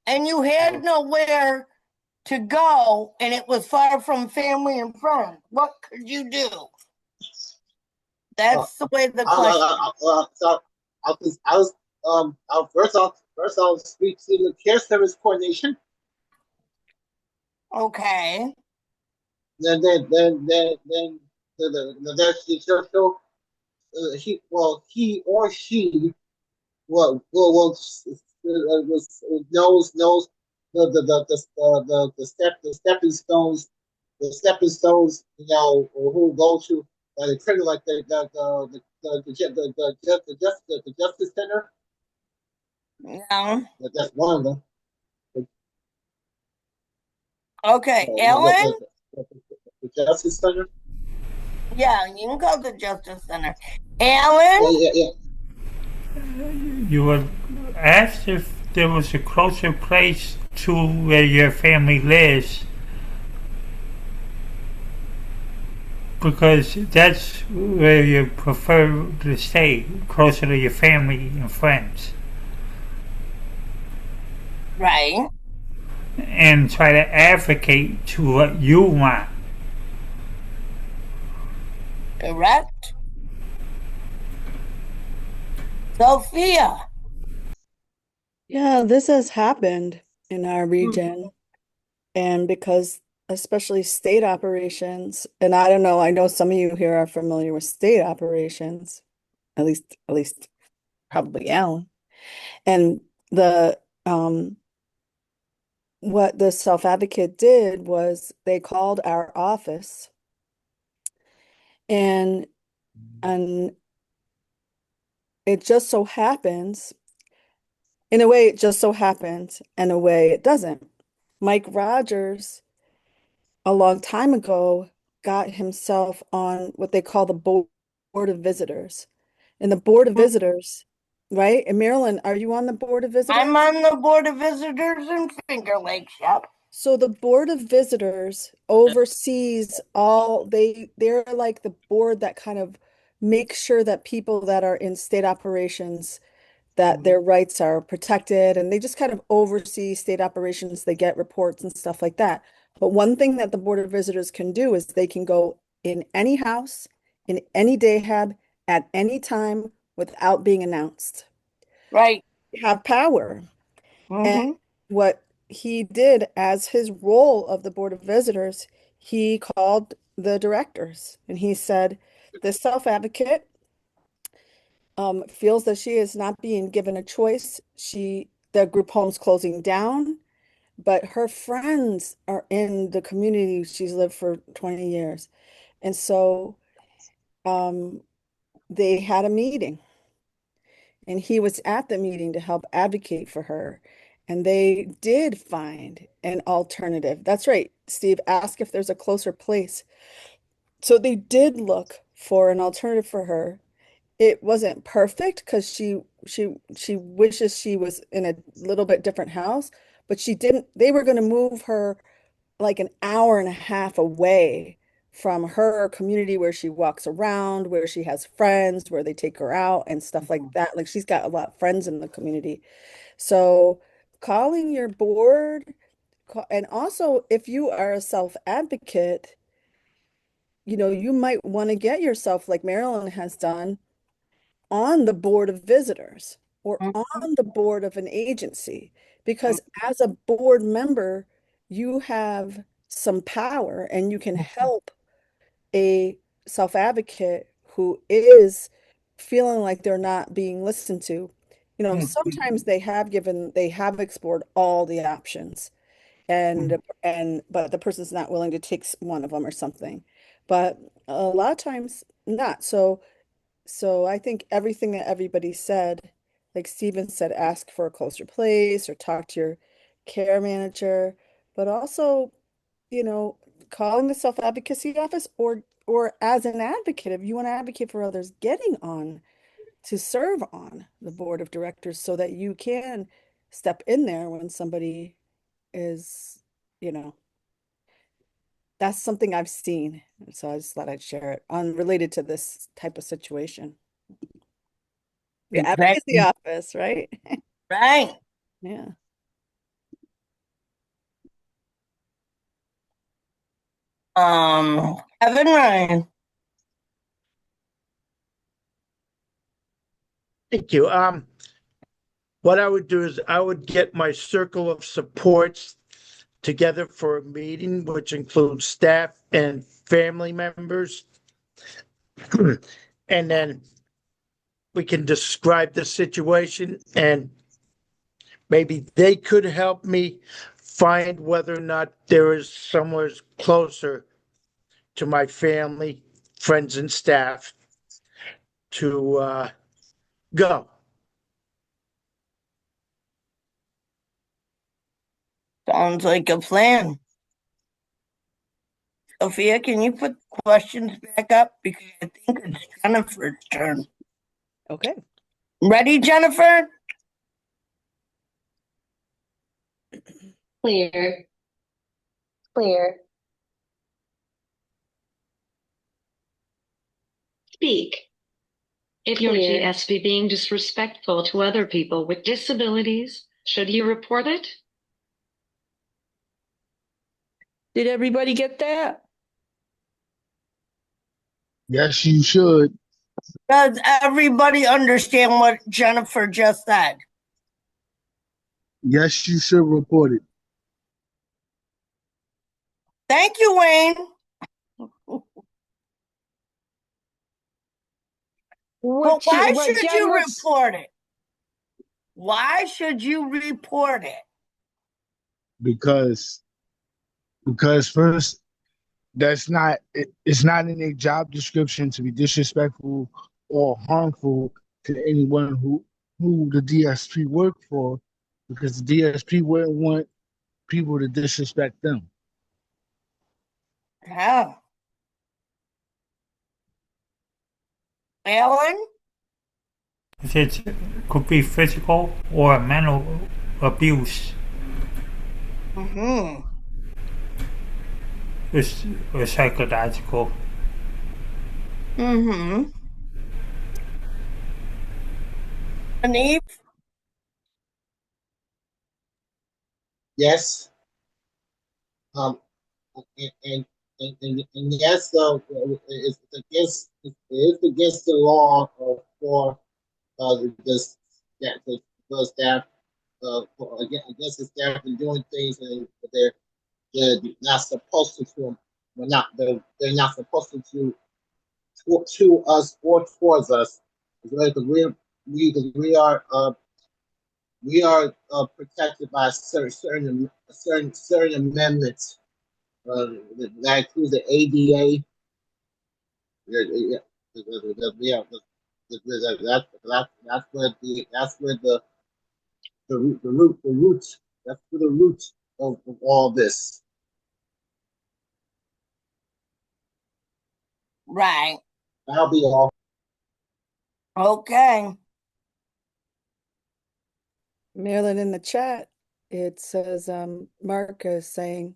and you had nowhere to go and it was far from family and friends, what could you do? That's the way the question. First I'll speak to the care service coordination. Okay. Then he or she knows the stepping stones, who go to the criminal, like the justice center. Yeah. That's one of them. Okay, Ellen? The justice center. Yeah, you can go to the justice center. Alan? Yeah. You were asked if there was a closer place to where your family lives, because that's where you prefer to stay, closer to your family and friends. Right. And try to advocate to what you want. Correct. Sophia. Yeah, this has happened in our region. And because especially state operations, and I don't know, I know some of you here are familiar with state operations, at least probably Alan. And the what the self-advocate did was they called our office and it just so happens, in a way it just so happens, in a way it doesn't. Mike Rogers, a long time ago, got himself on what they call the Board of Visitors. And the Board of Visitors, right? And Marilyn, are you on the Board of Visitors? I'm on the Board of Visitors in Finger Lakes, yep. So the Board of Visitors oversees they're like the board that kind of makes sure that people that are in state operations, that their rights are protected, and they just kind of oversee state operations. They get reports and stuff like that. But one thing that the Board of Visitors can do is they can go in any house, in any dayhab, at any time without being announced. Right. They have power. And what he did as his role of the Board of Visitors, he called the directors and he said, this self-advocate feels that she is not being given a choice. The group home's closing down, but her friends are in the community she's lived for 20 years. And so they had a meeting and he was at the meeting to help advocate for her. And they did find an alternative. That's right, Steve, ask if there's a closer place. So they did look for an alternative for her. It wasn't perfect because she wishes she was in a little bit different house, but they were going to move her like an hour and a half away from her community where she walks around, where she has friends, where they take her out and stuff like that. Like she's got a lot of friends in the community. So calling your board, and also if you are a self-advocate, you might want to get yourself, like Marilyn has done, on the Board of Visitors or on the board of an agency, because as a board member, you have some power and you can help a self-advocate who is feeling like they're not being listened to. You know, sometimes they have explored all the options but the person's not willing to take one of them or something. But a lot of times not. So I think everything that everybody said, like Steven said, ask for a closer place or talk to your care manager, but also, you know, calling the self-advocacy office or as an advocate, if you want to advocate for others, getting on to serve on the board of directors so that you can step in there when somebody is, you know, that's something I've seen. So I just thought I'd share it unrelated to this type of situation. The advocacy office, right? Right. Yeah. Kevin Ryan. Thank you. What I would do is I would get my circle of supports together for a meeting, which includes staff and family members. And then we can describe the situation and maybe they could help me find whether or not there is somewhere closer to my family, friends, and staff to go. Sounds like a plan. Sophia, can you put questions back up? Because I think it's Jennifer's turn. Okay. Ready, Jennifer? Clear. Clear. Speak. If your Clear. GSP being disrespectful to other people with disabilities, should you report it? Did everybody get that? Yes, you should. Does everybody understand what Jennifer just said? Yes, you should report it. Thank you, Wayne. But why should you report it? Why should you report it? Because first, it's not in their job description to be disrespectful or harmful to anyone who the DSP work for, because the DSP wouldn't want people to disrespect them. Yeah. Alan? It could be physical or mental abuse. Mm-hmm. It's psychological. Mm-hmm. Anif? Yes. And yes, though, it is against the law for this the staff against the staff and doing things and they're not supposed to them. They're not supposed to us or towards us. Because we are protected by certain amendments. That includes the ADA. Yeah, that's where the root that's where the root of all this. Right. That'll be all. Okay. Marilyn, in the chat, it says Mark is saying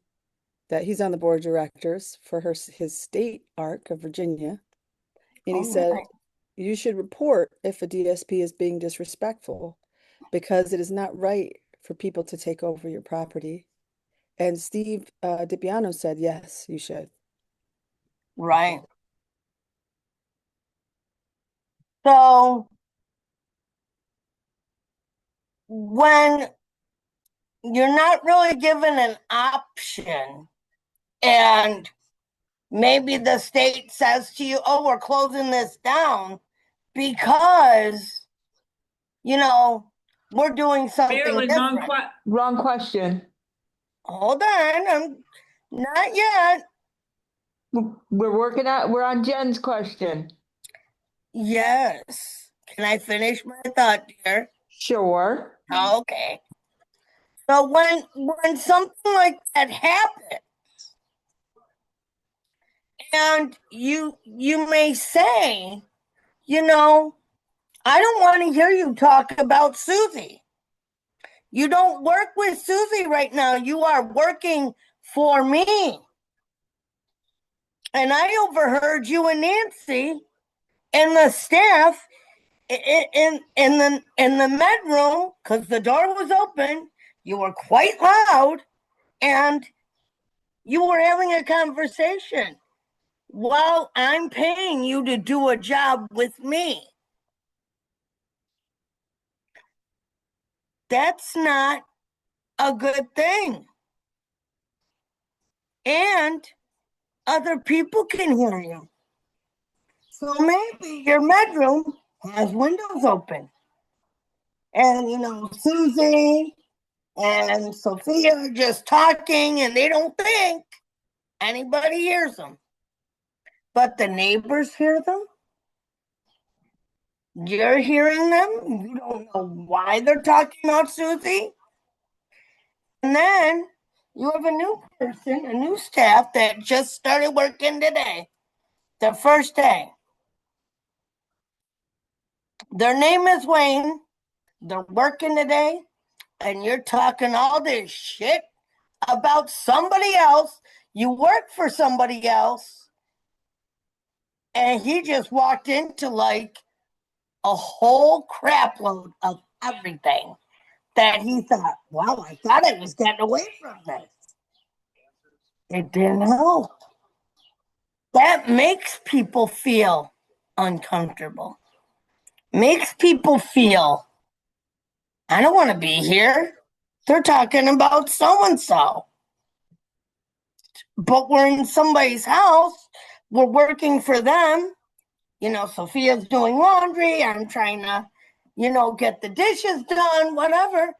that he's on the board of directors for his state ARC of Virginia. And he said, you should report if a DSP is being disrespectful because it is not right for people to take over your property. And Steve DiPiano said, yes, you should. Right. So when you're not really given an option and maybe the state says to you, oh, we're closing this down because we're doing something Marilyn, different. wrong question. Hold on, I'm not yet. We're on Jen's question. Yes. Can I finish my thought, dear? Sure. Okay. So when something like that happens, and you may say, I don't want to hear you talk about Susie. You don't work with Susie right now. You are working for me. And I overheard you and Nancy and the staff in the med room, because the door was open. You were quite loud, and you were having a conversation while I'm paying you to do a job with me. That's not a good thing. And other people can hear you. So maybe your bedroom has windows open. And, Susie and Sophia are just talking, and they don't think anybody hears them. But the neighbors hear them. You're hearing them. You don't know why they're talking about Susie. And then you have a new person, a new staff that just started working today, the first day. Their name is Wayne. They're working today, and you're talking all this shit about somebody else. You work for somebody else, and he just walked into like a whole crap load of everything that he thought, well, I thought I was getting away from this. It didn't help. That makes people feel uncomfortable. Makes people feel, I don't want to be here. They're talking about so-and-so. But we're in somebody's house. We're working for them. Sophia's doing laundry. I'm trying to, get the dishes done, whatever.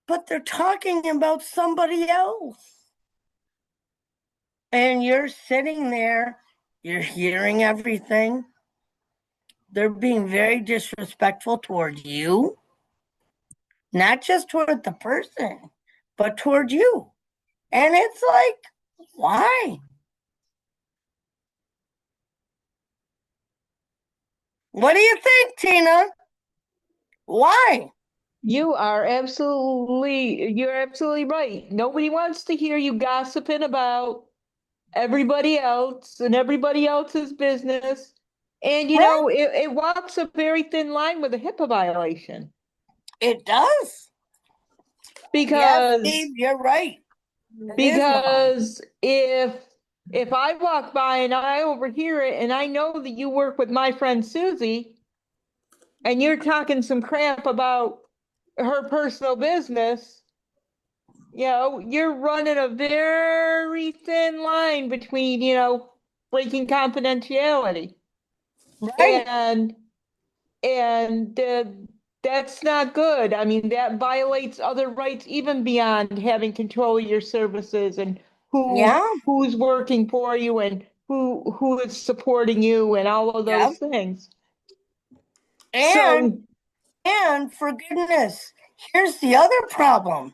But they're talking about somebody else. And you're sitting there, you're hearing everything. They're being very disrespectful toward you. Not just toward the person, but toward you. And it's like, why? What do you think, Tina? Why? You're absolutely right. Nobody wants to hear you gossiping about everybody else and everybody else's business. And it walks a very thin line with a HIPAA violation. It does. Because yes, Steve, you're right. Because if I walk by and I overhear it and I know that you work with my friend Susie and you're talking some crap about her personal business, you're running a very thin line between, breaking confidentiality. Right. And that's not good. I mean, that violates other rights even beyond having control of your services and who's working for you and who is supporting you and all of those things. And for goodness, here's the other problem.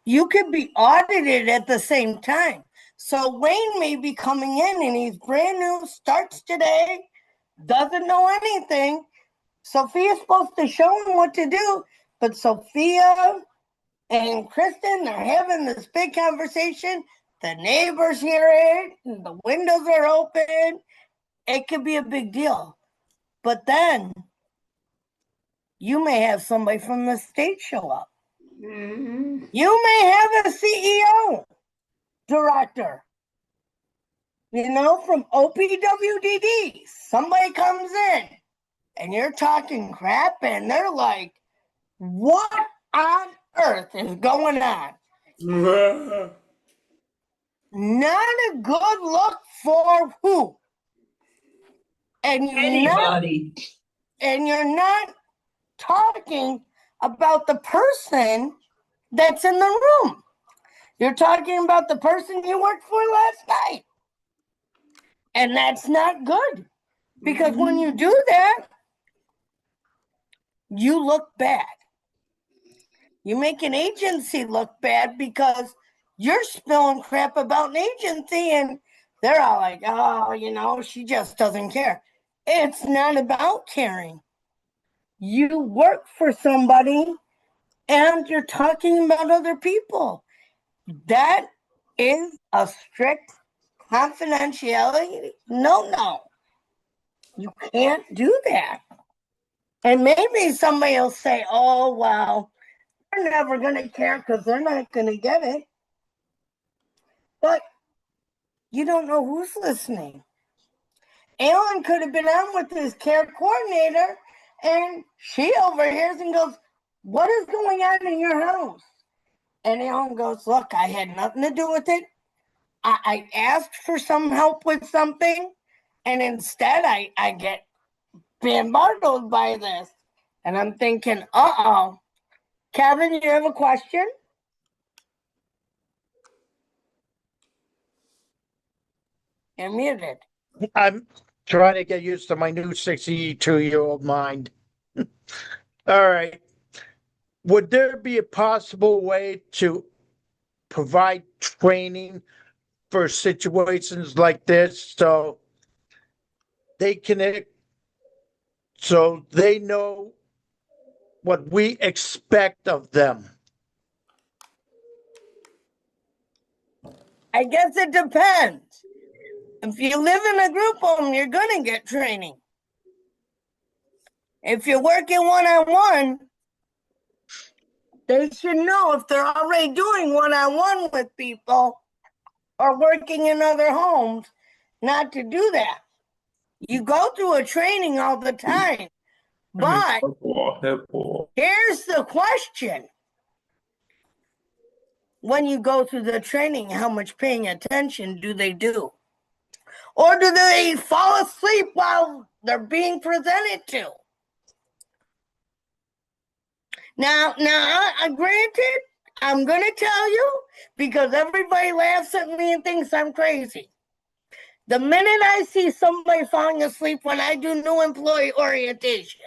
You could be audited at the same time. So Wayne may be coming in and he's brand new, starts today, doesn't know anything. Sophia's supposed to show him what to do, but Sophia and Kristen, they're having this big conversation. The neighbors hear it, and the windows are open. It could be a big deal. But then you may have somebody from the state show up. Mm-hmm. You may have a CEO, director, from OPWDD. Somebody comes in and you're talking crap and they're like, what on earth is going on? Not a good look for who? And you're Anybody. You're not talking about the person that's in the room. You're talking about the person you worked for last night. And that's not good. Because when you do that, you look bad. You make an agency look bad because you're spilling crap about an agency and they're all like, oh, you know, she just doesn't care. It's not about caring. You work for somebody and you're talking about other people. That is a strict confidentiality. No. You can't do that. And maybe somebody will say, oh, well, they're never going to care because they're not going to get it. But you don't know who's listening. Alan could have been on with his care coordinator and she overhears and goes, what is going on in your house? And Alan goes, look, I had nothing to do with it. I asked for some help with something and instead I get bombarded by this. And I'm thinking, uh-oh. Kevin, you have a question? You're muted. I'm trying to get used to my new 62-year-old mind. All right. Would there be a possible way to provide training for situations like this so they know what we expect of them? I guess it depends. If you live in a group home, you're going to get training. If you're working one-on-one, they should know if they're already doing one-on-one with people or working in other homes, not to do that. You go through a training all the time, but here's the question. When you go through the training, how much paying attention do they do? Or do they fall asleep while they're being presented to? Now, granted, I'm going to tell you, because everybody laughs at me and thinks I'm crazy. The minute I see somebody falling asleep when I do new employee orientation,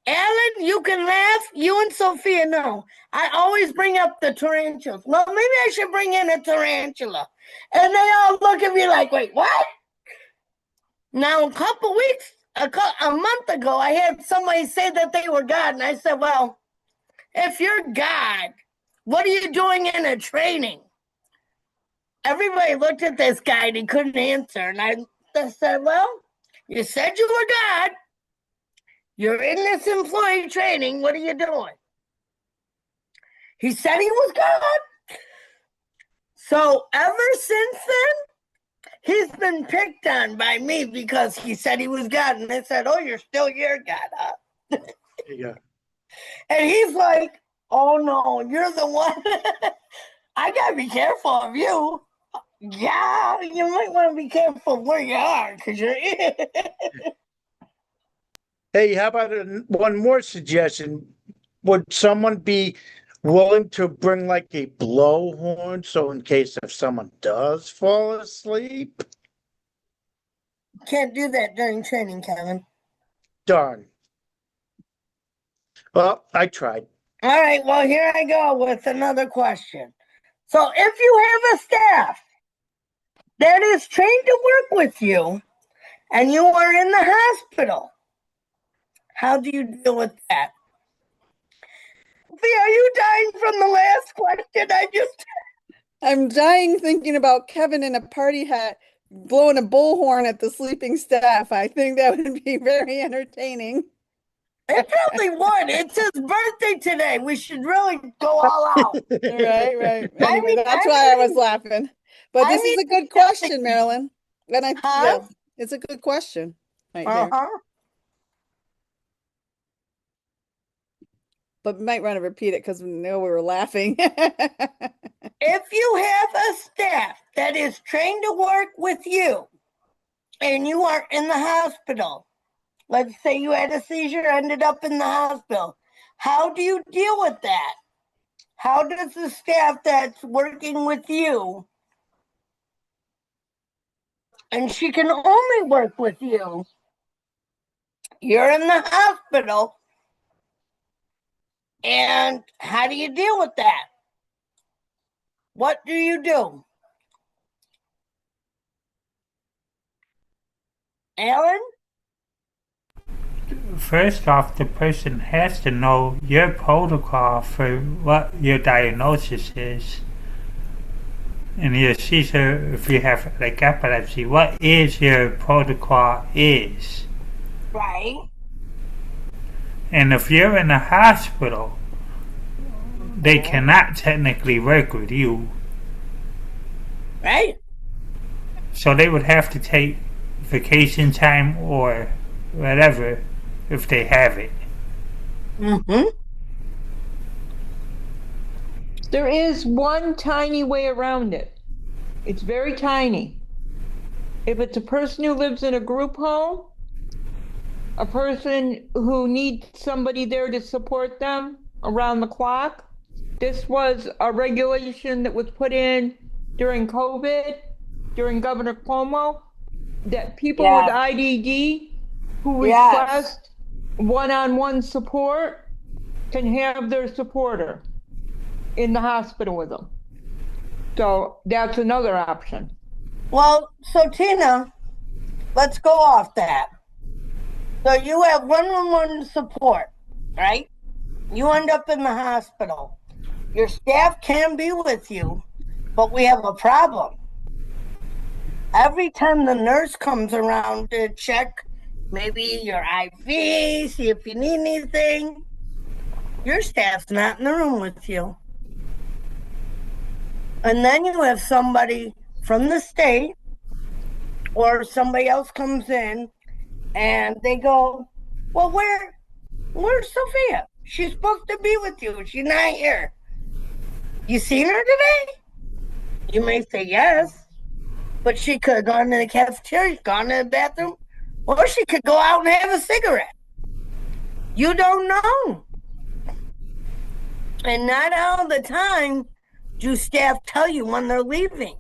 Alan, you can laugh. You and Sophia know. I always bring up the tarantulas. Well, maybe I should bring in a tarantula. And they all look at me like, wait, what? Now, a month ago, I had somebody say that they were God. And I said, well, if you're God, what are you doing in a training? Everybody looked at this guy and he couldn't answer. And I said, well, you said you were God. You're in this employee training. What are you doing? He said he was God. So ever since then, he's been picked on by me because he said he was God. And I said, oh, you're still your God, huh? Yeah. And he's like, oh, no, you're the one. I got to be careful of you. Yeah, you might want to be careful where you are because you're in. Hey, how about one more suggestion? Would someone be willing to bring like a blowhorn so in case if someone does fall asleep? Can't do that during training, Kevin. Darn. Well, I tried. All right, well, here I go with another question. So if you have a staff that is trained to work with you and you are in the hospital, how do you deal with that? Are you dying from the last question? I'm dying thinking about Kevin in a party hat blowing a bullhorn at the sleeping staff. I think that would be very entertaining. It probably would. It's his birthday today. We should really go all out. Right. Anyway, that's why I was laughing. But this is a good question, Marilyn. And it's a good question right there. But we might want to repeat it because we know we were laughing. If you have a staff that is trained to work with you and you are in the hospital, let's say you had a seizure, ended up in the hospital. How do you deal with that? How does the staff that's working with you, and she can only work with you, you're in the hospital, and how do you deal with that? What do you do? Alan? First off, the person has to know your protocol for what your diagnosis is. And your seizure, if you have like epilepsy, what is your protocol is. Right. And if you're in a hospital, they cannot technically work with you. Right. So they would have to take vacation time or whatever if they have it. Mm-hmm. There is one tiny way around it. It's very tiny. If it's a person who lives in a group home, a person who needs somebody there to support them around the clock, this was a regulation that was put in during COVID, during Governor Cuomo, that people with IDD who request one-on-one support can have their supporter in the hospital with them. So that's another option. Well, so Tina, let's go off that. So you have one-on-one support, right? You end up in the hospital. Your staff can be with you, but we have a problem. Every time the nurse comes around to check maybe your IV, see if you need anything, your staff's not in the room with you. And then you have somebody from the state or somebody else comes in and they go, well, where's Sophia? She's supposed to be with you. She's not here. You seen her today? You may say yes, but she could have gone to the cafeteria, gone to the bathroom, or she could go out and have a cigarette. You don't know. And not all the time do staff tell you when they're leaving.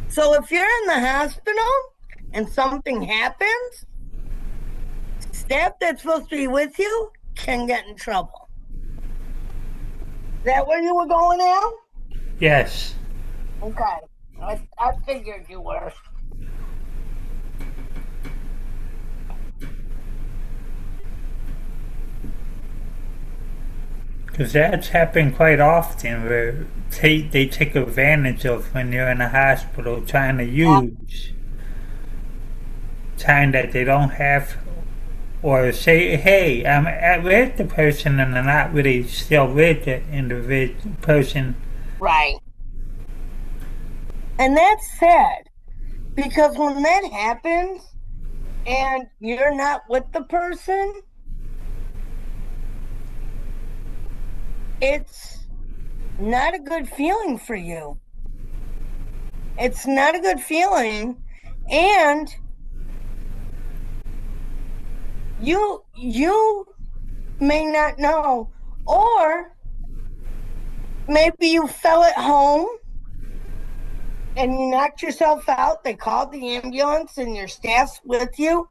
So if you're in the hospital and something happens, staff that's supposed to be with you can get in trouble. Is that where you were going, Al? Yes. Okay. I figured you were. Because that's happened quite often where they take advantage of when you're in a hospital trying to use time that they don't have, or say, hey, I'm with the person and I'm not really still with the individual person. Right. And that's sad, because when that happens and you're not with the person, it's not a good feeling for you. It's not a good feeling, and you may not know, or maybe you fell at home and you knocked yourself out. They called the ambulance and your staff's with you,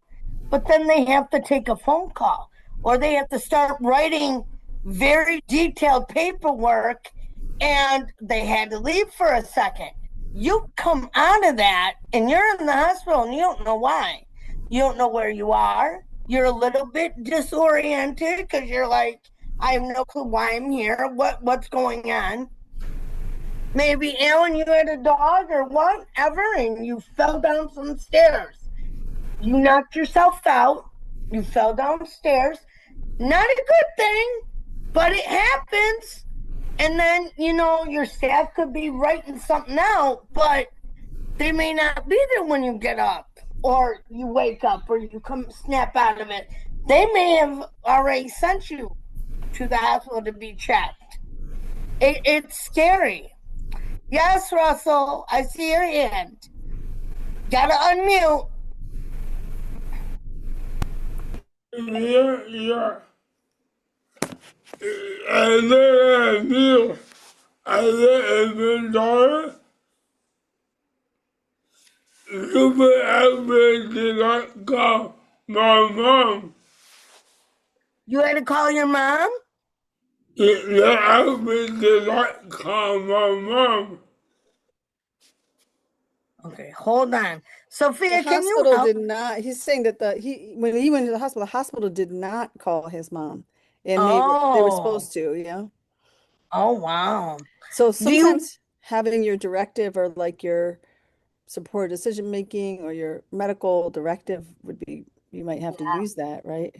but then they have to take a phone call, or they have to start writing very detailed paperwork, and they had to leave for a second. You come out of that and you're in the hospital and you don't know why. You don't know where you are. You're a little bit disoriented because you're like, I have no clue why I'm here. What's going on? Maybe, Alan, you had a dog or whatever and you fell down some stairs. You knocked yourself out. You fell downstairs. Not a good thing, but it happens. And then, your staff could be writing something out, but they may not be there when you get up or you wake up or you come snap out of it. They may have already sent you to the hospital to be checked. It's scary. Yes, Russell, I see your hand. Gotta unmute. Hi, Yeah. And then I daughter, super happy did not call my mom. You had to call your mom? The happy did not call my mom. Okay, hold on. Sophia, The can you hospital help? did not, he's saying that when he went to the hospital did not call his mom. And they were supposed to, yeah. Oh, wow. So Do you, sometimes having your directive or like your support decision making or your medical directive would be, you might have to use that, right?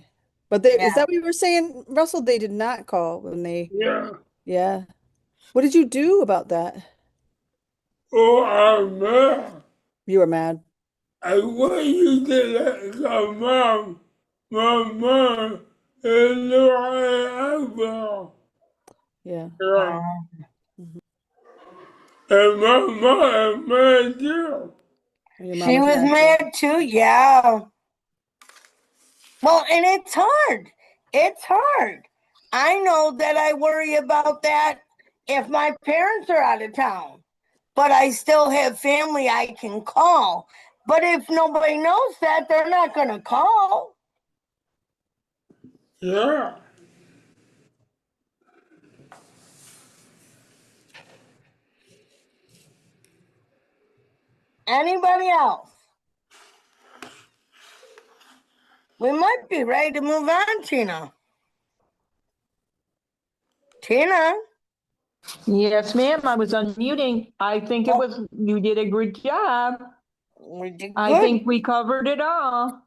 But is yeah. that what you were saying, Russell? They did not call when Yeah. yeah. What did you do about that? Oh, I'm mad. You were mad. I want you to let my mom. My mom is the right. Yeah. Yeah. And my mom is mad too. Your mom She was was mad too, yeah. Well, and it's hard. It's hard. I know that I worry about that if my parents are out of town, but I still have family I can call. But if nobody knows that, they're not going to call. Yeah. Anybody else? We might be ready to move on, Tina. Tina? Yes, ma'am. I was unmuting. I think you did a good job. We did good. I think we covered it all.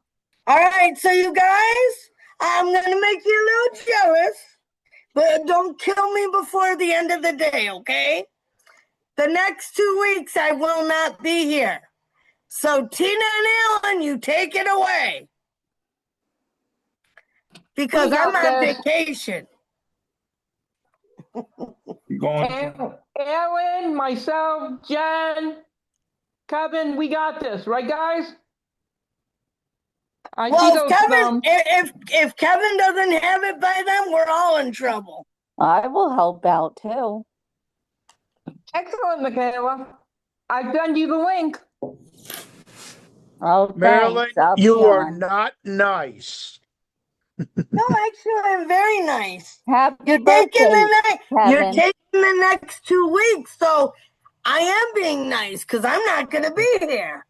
All right, so you guys, I'm going to make you a little jealous, but don't kill me before the end of the day, okay? The next 2 weeks, I will not be here. So Tina and Alan, you take it away. Because I'm on vacation. Alan, myself, Jen, Kevin, we got this, right, guys? I see those thumbs. If Kevin doesn't have it by then, we're all in trouble. I will help out too. Excellent, Michaela. I've done you the link. Oh, Marilyn, thanks. I'll you be are on. not nice. No, actually, I'm very nice. Happy You're birthday, you're Kevin. taking the next 2 weeks, so I am being nice because I'm not going to be here.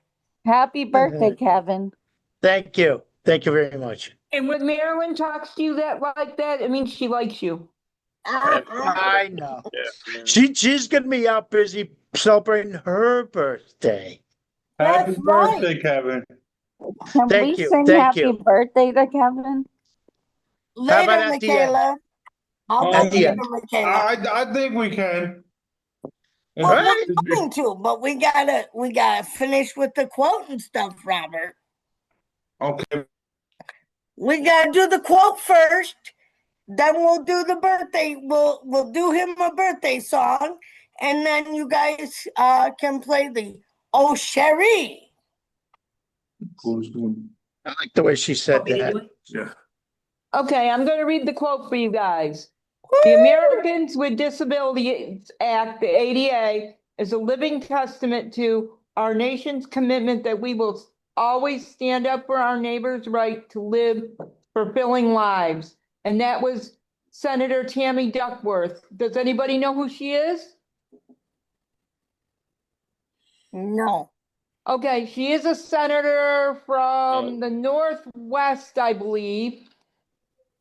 Happy birthday, Kevin. Thank you. Thank you very much. And when Marilyn talks to you like that, it means she likes you. I know. She's gonna be out busy celebrating her birthday. Happy birthday, Kevin. Can Thank we you. sing Thank happy you. birthday to Kevin? How about Later, at the end? Michaela. I'll At go the later, end. Michaela. I think we can. Well, we're going to, but we gotta finish with the quote and stuff, Robert. Okay. We gotta do the quote first, then we'll do the birthday. We'll do him a birthday song, and then you guys can play the Oh Cherie. I like the way she said that. Yeah. Okay, I'm going to read the quote for you guys. The Americans with Disabilities Act, the ADA, is a living testament to our nation's commitment that we will always stand up for our neighbors' right to live fulfilling lives. And that was Senator Tammy Duckworth. Does anybody know who she is? No. Okay, she is a senator from the Northwest, I believe.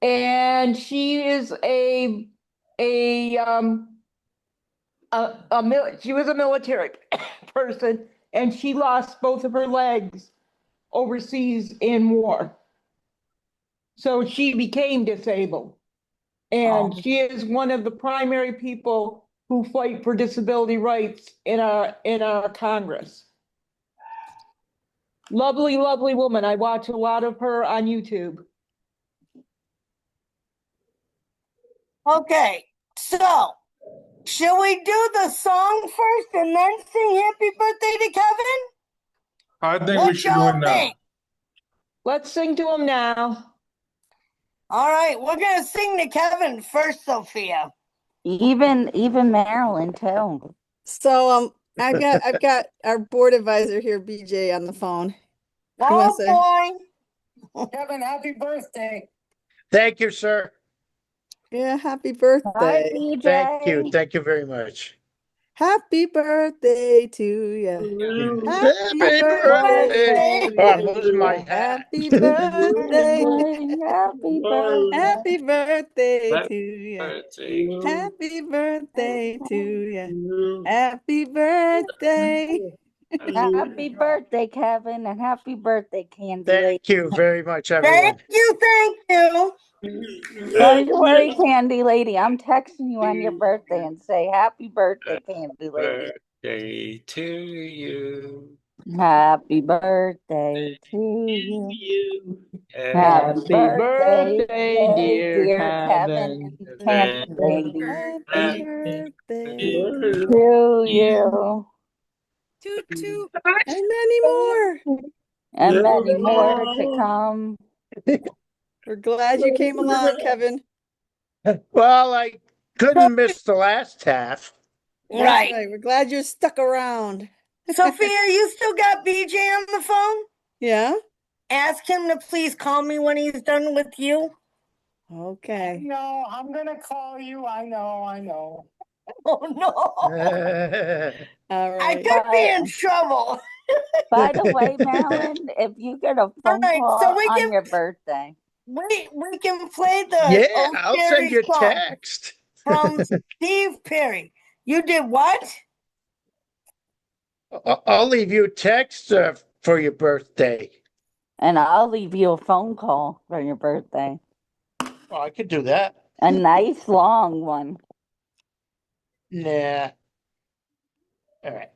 And she is she was a military person, and she lost both of her legs overseas in war. So she became disabled. And she is one of the primary people who fight for disability rights in our Congress. Lovely, lovely woman. I watch a lot of her on YouTube. Okay, so should we do the song first and then sing happy birthday to Kevin? I think we What should do y'all it now. think? Let's sing to him now. All right, we're gonna sing to Kevin first, Sophia. Even Marilyn too. So I've got our board advisor here, BJ, on the phone. You wanna say- Oh boy. Kevin, happy birthday. Thank you, sir. Yeah, happy birthday. Thank you. Thank you very much. Happy birthday to you. Happy Happy birthday. Oh, I'm losing my hat. Happy birthday. Happy birthday. Happy birthday Happy to you. birthday. Happy birthday to you. Happy birthday. Happy birthday, Kevin, and happy birthday, Candy Lady. Thank you very much, everyone. Thank you. Don't you worry, Candy Lady. I'm texting you on your birthday and say happy birthday, Candy Lady. Birthday to you. Happy birthday to you. Happy birthday, dear Kevin and Candy Lady. Happy birthday To you. Toot toot. And many more. And many more to come. We're glad you came along, Kevin. Well, I couldn't miss the last half. That's right. We're glad you're stuck around. Sophia, you still got BJ on the phone? Yeah. Ask him to please call me when he's done with you. Okay. No, I'm gonna call you. I know. Oh no. All right. I could be in trouble. By the way, Marilyn, if you get a phone call so we on can- your birthday, We can play the Yeah, old I'll Perry send you a song text. from Steve Perry. You did what? I'll leave you a text for your birthday. and I'll leave you a phone call for your birthday. Oh, I could do that. A nice long one. Nah. All right.